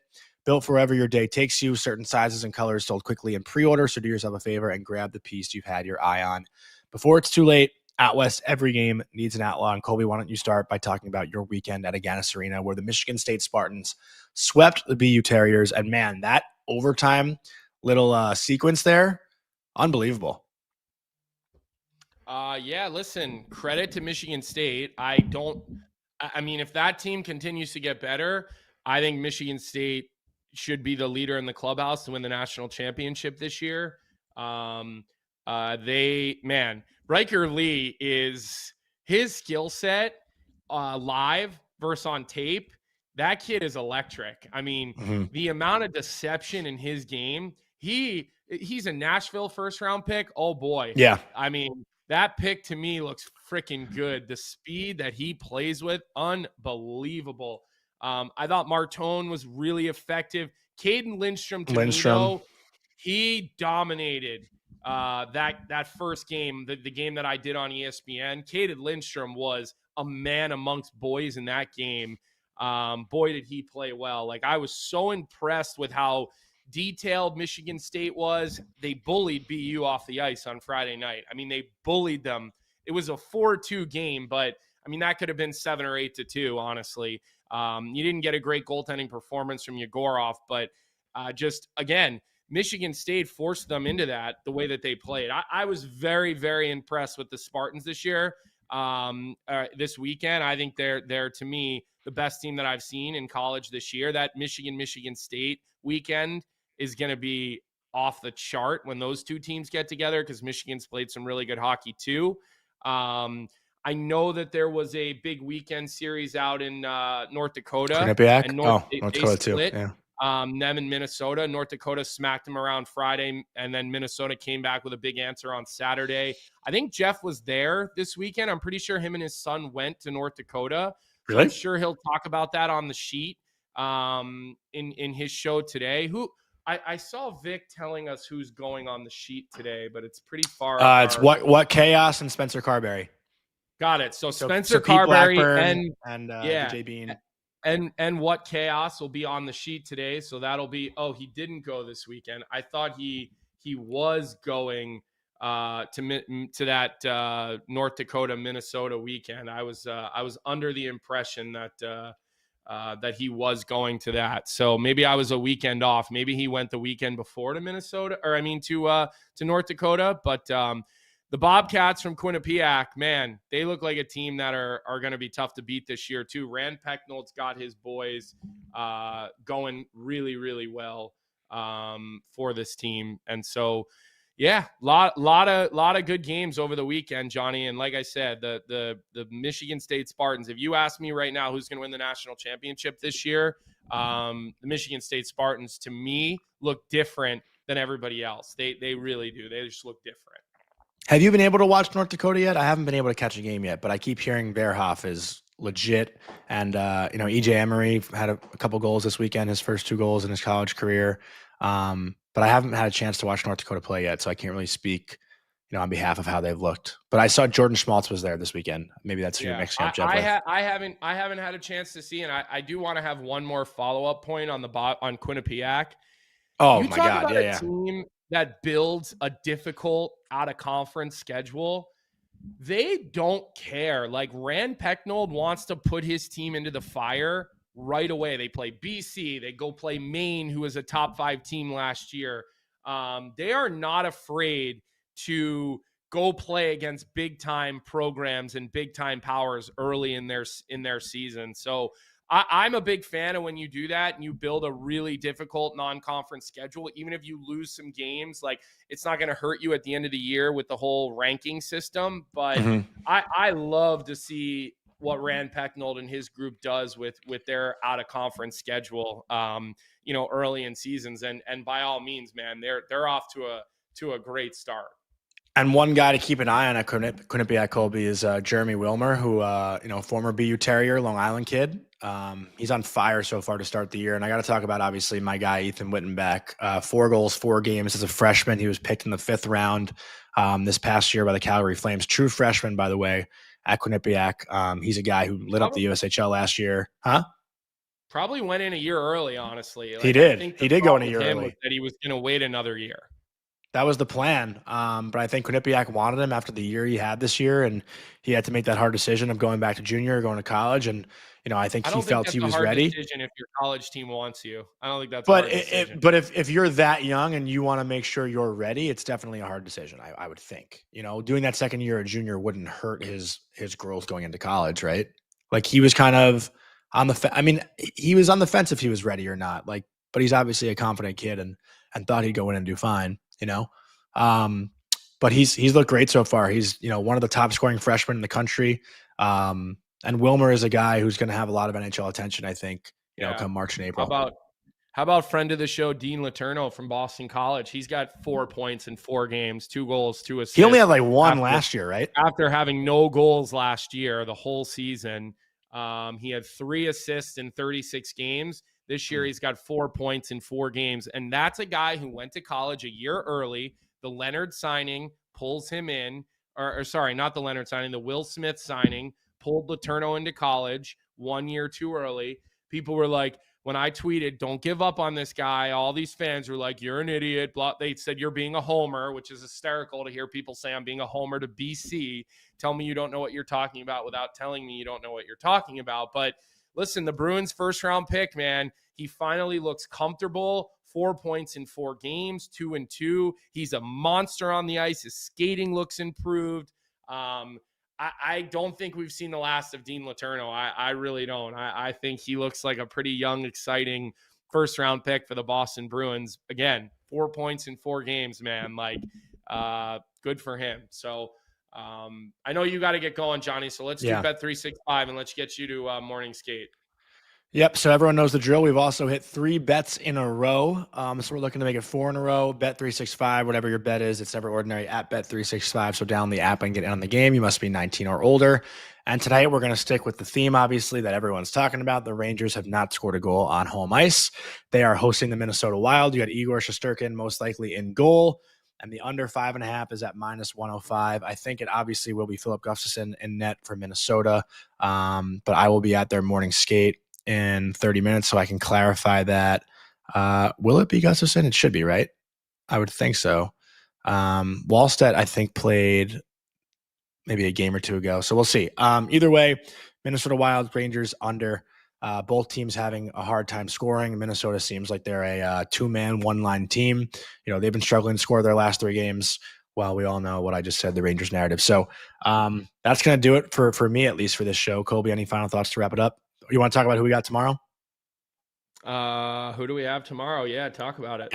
built for wherever your day takes you. Certain sizes and colors sold quickly in pre-order, so do yourself a favor and grab the piece you've had your eye on before it's too late. Out West, every game needs an outlaw. And Colby, why don't you start by talking about your weekend at Agganis Arena, where the Michigan State Spartans swept the BU Terriers. And man, that overtime little sequence there, unbelievable. Yeah, listen, credit to Michigan State. I mean, if that team continues to get better, I think Michigan State should be the leader in the clubhouse to win the national championship this year. Riker Lee is his skill set live versus on tape. That kid is electric. I mean, the amount of deception in his game, he's a Nashville first round pick. Oh boy. Yeah. I mean, that pick to me looks freaking good. The speed that he plays with, unbelievable. I thought Martone was really effective. Caden Lindstrom, me, though, he dominated that first game, the game that I did on ESPN. Caden Lindstrom was a man amongst boys in that game. Boy, did he play well. Like, I was so impressed with how detailed Michigan State was. They bullied BU off the ice on Friday night. I mean, they bullied them. It was a 4-2 game, but I mean, that could have been 7 or 8-2, honestly. You didn't get a great goaltending performance from Yegorov, but just, again, Michigan State forced them into that the way that they played. I was very, very impressed with the Spartans this year. This weekend, I think they're to me the best team that I've seen in college this year. That Michigan State weekend is going to be off the chart when those two teams get together, because Michigan's played some really good hockey too. I know that there was a big weekend series out in North Dakota. Quinnipiac? And North Dakota too. Yeah. Them in Minnesota. North Dakota smacked them around Friday, and then Minnesota came back with a big answer on Saturday. I think Jeff was there this weekend. I'm pretty sure him and his son went to North Dakota. Really? I'm sure he'll talk about that on the sheet in his show today. I saw Vic telling us who's going on the sheet today, but it's pretty far. It's what Chaos and Spencer Carberry. Got it. So Spencer Carberry and DJ Bean. And what Chaos will be on the sheet today. So that'll be, he didn't go this weekend. I thought he was going to that North Dakota, Minnesota weekend. I was under the impression that he was going to that. So maybe I was a weekend off. Maybe he went the weekend before to Minnesota, or to North Dakota. But the Bobcats from Quinnipiac, man, they look like a team that are going to be tough to beat this year too. Rand Pecknold's got his boys going really, really well for this team. And so, yeah, lot of good games over the weekend, Johnny. And like I said, the Michigan State Spartans, if you ask me right now who's going to win the national championship this year, the Michigan State Spartans, to me, look different than everybody else. They really do. They just look different. Have you been able to watch North Dakota yet? I haven't been able to catch a game yet, but I keep hearing Verhoff is legit. And, EJ Emery had a couple goals this weekend, his first 2 goals in his college career. But I haven't had a chance to watch North Dakota play yet, so I can't really speak, on behalf of how they've looked. But I saw Jordan Schmaltz was there this weekend. Maybe that's who you're mixing up, Jeff. I haven't had a chance to see, and I do want to have one more follow-up point on Quinnipiac. Oh my God! Yeah. Team that builds a difficult out-of-conference schedule. They don't care. Like, Rand Pecknold wants to put his team into the fire right away. They play BC. They go play Maine, who was a top 5 team last year. They are not afraid to go play against big-time programs and big-time powers early in their season. So I'm a big fan of when you do that and you build a really difficult non-conference schedule. Even if you lose some games, like, it's not going to hurt you at the end of the year with the whole ranking system. But I love to see what Rand Pecknold and his group does with their out-of-conference schedule, early in seasons. And by all means, man, they're off to a great start. And one guy to keep an eye on at Quinnipiac, Colby, is Jeremy Wilmer, who, former BU Terrier, Long Island kid. He's on fire so far to start the year. And I got to talk about, obviously, my guy, Ethan Wittenbeck. 4 goals, 4 games as a freshman. He was picked in the 5th round this past year by the Calgary Flames. True freshman, by the way. at Quinnipiac. He's a guy who lit up the USHL last year. Huh? Probably went in a year early, honestly. He did. He did go in a year early. That he was going to wait another year. That was the plan. But I think Quinnipiac wanted him after the year he had this year, and he had to make that hard decision of going back to junior or going to college. And, I think he felt he was ready. Decision if your college team wants you. I don't think that's but a hard decision. But if you're that young and you want to make sure you're ready, it's definitely a hard decision, I would think. Doing that second year at junior wouldn't hurt his growth going into college, right? Like he was kind of on the he was on the fence if he was ready or not. Like, but he's obviously a confident kid and thought he'd go in and do fine, But he's looked great so far. He's, one of the top scoring freshmen in the country. And Wilmer is a guy who's going to have a lot of NHL attention, I think, come March and April. How about friend of the show, Dean Letourneau from Boston College? He's got 4 points in 4 games, 2 goals, 2 assists. He only had like 1 last year, right? After having no goals last year, the whole season. He had 3 assists in 36 games. This year, he's got 4 points in 4 games. And that's a guy who went to college a year early. The Leonard signing pulls him in. Or sorry, not the Leonard signing. The Will Smith signing pulled Letourneau into college 1 year too early. People were like, when I tweeted, don't give up on this guy, all these fans were like, you're an idiot. They said you're being a homer, which is hysterical to hear people say I'm being a homer to BC. Tell me you don't know what you're talking about without telling me you don't know what you're talking about. But listen, the Bruins first round pick, man, he finally looks comfortable. 4 points in 4 games, 2-2. He's a monster on the ice. His skating looks improved. I don't think we've seen the last of Dean Letourneau. I really don't. I think he looks like a pretty young, exciting first-round pick for the Boston Bruins. Again, 4 points in 4 games, man. Like, good for him. So I know you got to get going, Johnny. So let's do Bet365 and let's get you to morning skate. Yep. So everyone knows the drill. We've also hit 3 bets in a row. So we're looking to make it 4 in a row. Bet365, whatever your bet is, it's never ordinary at Bet365. So download the app and get in on the game. You must be 19 or older. And tonight we're going to stick with the theme, obviously, that everyone's talking about. The Rangers have not scored a goal on home ice. They are hosting the Minnesota Wild. You got Igor Shesterkin most likely in goal. And the under 5.5 is at -105. I think it obviously will be Philip Gustafsson in net for Minnesota. But I will be at their morning skate in 30 minutes, so I can clarify that. Will it be Gustafsson? It should be, right? I would think so. Wallstedt, I think, played maybe a game or 2 ago, so we'll see. Either way, Minnesota Wild, Rangers under. Both teams having a hard time scoring. Minnesota seems like they're a 2-man, 1-line team. They've been struggling to score their last 3 games. Well, we all know what I just said, the Rangers narrative. So that's going to do it for me, at least for this show. Colby, any final thoughts to wrap it up? You want to talk about who we got tomorrow? Who do we have tomorrow? Yeah, talk about it.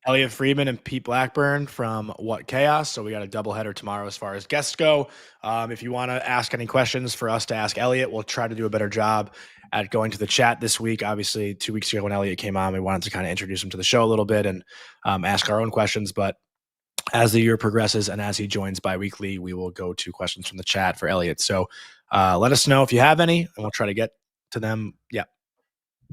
Elliot Friedman and Pete Blackburn from What Chaos. So we got a doubleheader tomorrow as far as guests go. If you want to ask any questions for us to ask Elliot, we'll try to do a better job at going to the chat this week. Obviously, 2 weeks ago when Elliot came on, we wanted to kind of introduce him to the show a little bit and ask our own questions. But as the year progresses and as he joins bi-weekly, we will go to questions from the chat for Elliot. So let us know if you have any, and we'll try to get to them. Yeah.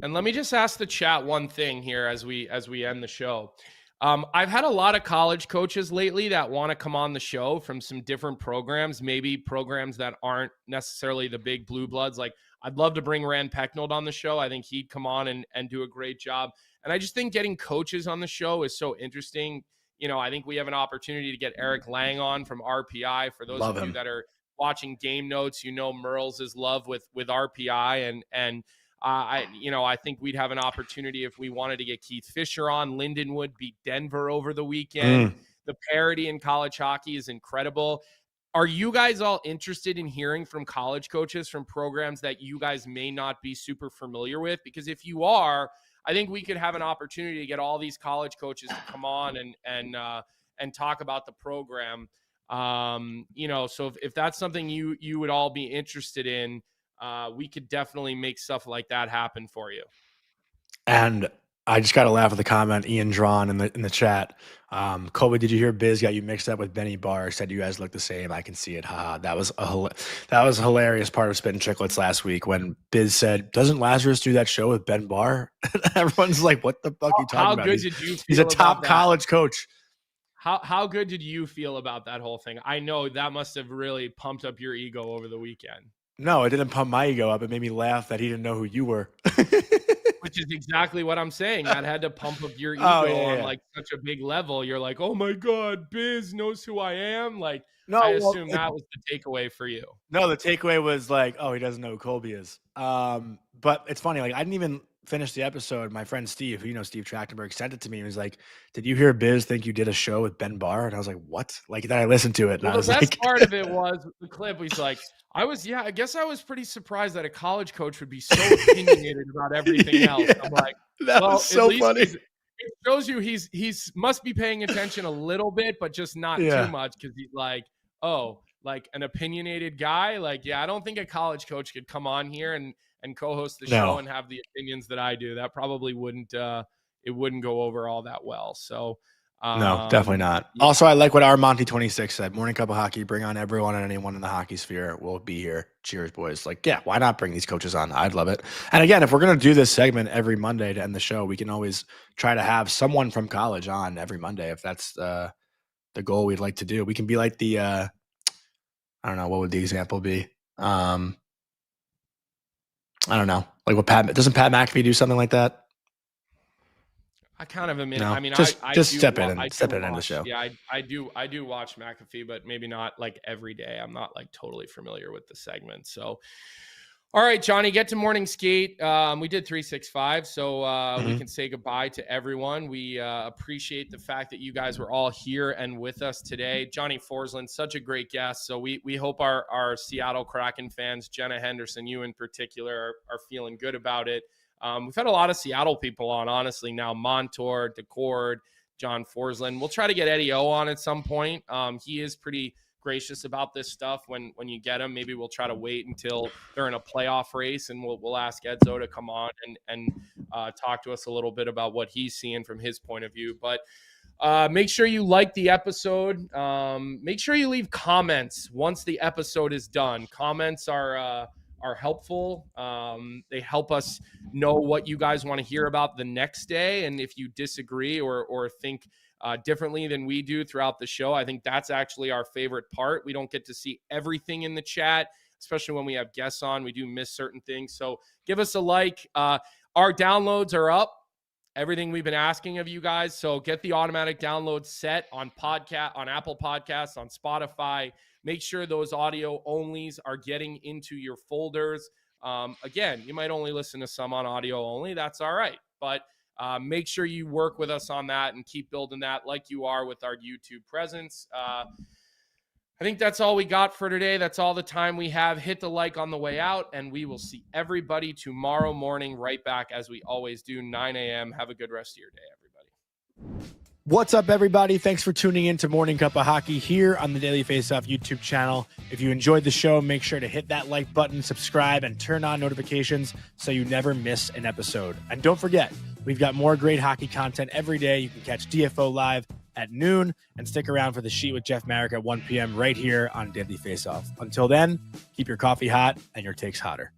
And let me just ask the chat one thing here as we end the show. I've had a lot of college coaches lately that want to come on the show from some different programs, maybe programs that aren't necessarily the big blue bloods. Like, I'd love to bring Rand Pecknold on the show. I think he'd come on and do a great job. And I just think getting coaches on the show is so interesting. I think we have an opportunity to get Eric Lang on from RPI. For those of you that are watching Game Notes, Merle's love with RPI and I think we'd have an opportunity if we wanted to get Keith Fisher on. Lindenwood beat Denver over the weekend. The parity in college hockey is incredible. Are you guys all interested in hearing from college coaches from programs that you guys may not be super familiar with? Because if you are, I think we could have an opportunity to get all these college coaches to come on and talk about the program. So if that's something you would all be interested in, we could definitely make stuff like that happen for you. And I just got to laugh at the comment Ian Drawn in the chat. Colby, did you hear Biz got you mixed up with Benny Barr? Said you guys look the same. I can see it. Haha. That was a hilarious part of Spittin' Chicklets last week when Biz said, "Doesn't Lazarus do that show with Ben Barr?" Everyone's like, "What the fuck are you talking about?" Did you feel he's a top college coach. how good did you feel about that whole thing? I know that must have really pumped up your ego over the weekend. No, it didn't pump my ego up. It made me laugh that he didn't know who you were. Which is exactly what I'm saying. That had to pump up your ego on like such a big level. You're like, oh my God, Biz knows who I am. Like, no, I assume that was the takeaway for you. No, the takeaway was like, oh, he doesn't know who Colby is. But it's funny. Like, I didn't even finish the episode. My friend Steve, who Steve Trachtenberg, sent it to me. He was like, did you hear Biz think you did a show with Ben Barr? And I was like, what? Like, then I listened to it. And the best part of it was the clip. He's like, I guess I was pretty surprised that a college coach would be so opinionated about everything else. I'm like, that was so funny. It shows you he's must be paying attention a little bit, but just not too much, because he's like, oh, like an opinionated guy. Like, yeah, I don't think a college coach could come on here and co-host the show and have the opinions that I do. That probably wouldn't it wouldn't go over all that well. So no, definitely not. Yeah. Also, I like what our Monty26 said. Morning Cup of Hockey, bring on everyone and anyone in the hockey sphere. We'll be here. Cheers, boys. Like, yeah, why not bring these coaches on? I'd love it. And again, if we're going to do this segment every Monday to end the show, we can always try to have someone from college on every Monday if that's the goal we'd like to do. We can be like the I don't know, what would the example be? I don't know. Like what doesn't Pat McAfee do something like that? I kind of admit. No, I mean, just I step in the show. Yeah, I do watch McAfee, but maybe not like every day. I'm not like totally familiar with the segment. So, all right, Johnny, get to morning skate. We did 365, so we can say goodbye to everyone. We appreciate the fact that you guys were all here and with us today. Johnny Forsland, such a great guest. So we hope our Seattle Kraken fans, Jenna Henderson, you in particular, are feeling good about it. We've had a lot of Seattle people on, honestly, now. Montour, DeCord, John Forsland. We'll try to get Eddie O on at some point. He is pretty gracious about this stuff when you get him. Maybe we'll try to wait until they're in a playoff race, and we'll ask Edzo to come on and talk to us a little bit about what he's seeing from his point of view. But make sure you like the episode. Make sure you leave comments once the episode is done. Comments are helpful. They help us know what you guys want to hear about the next day. And if you disagree or think differently than we do throughout the show, I think that's actually our favorite part. We don't get to see everything in the chat, especially when we have guests on. We do miss certain things. So give us a like. Our downloads are up. Everything we've been asking of you guys. So get the automatic download set on Apple Podcasts, on Spotify. Make sure those audio onlys are getting into your folders. Again, you might only listen to some on audio only. That's all right. But make sure you work with us on that and keep building that like you are with our YouTube presence. I think that's all we got for today. That's all the time we have. Hit the like on the way out, and we will see everybody tomorrow morning right back as we always do, 9 a.m. Have a good rest of your day, everybody. What's up, everybody? Thanks for tuning in to Morning Cup of Hockey here on the Daily Faceoff YouTube channel. If you enjoyed the show, make sure to hit that like button, subscribe, and turn on notifications so you never miss an episode. And don't forget, we've got more great hockey content every day. You can catch DFO live at noon and stick around for the sheet with Jeff Marek at 1 p.m. right here on Daily Faceoff. Until then, keep your coffee hot and your takes hotter.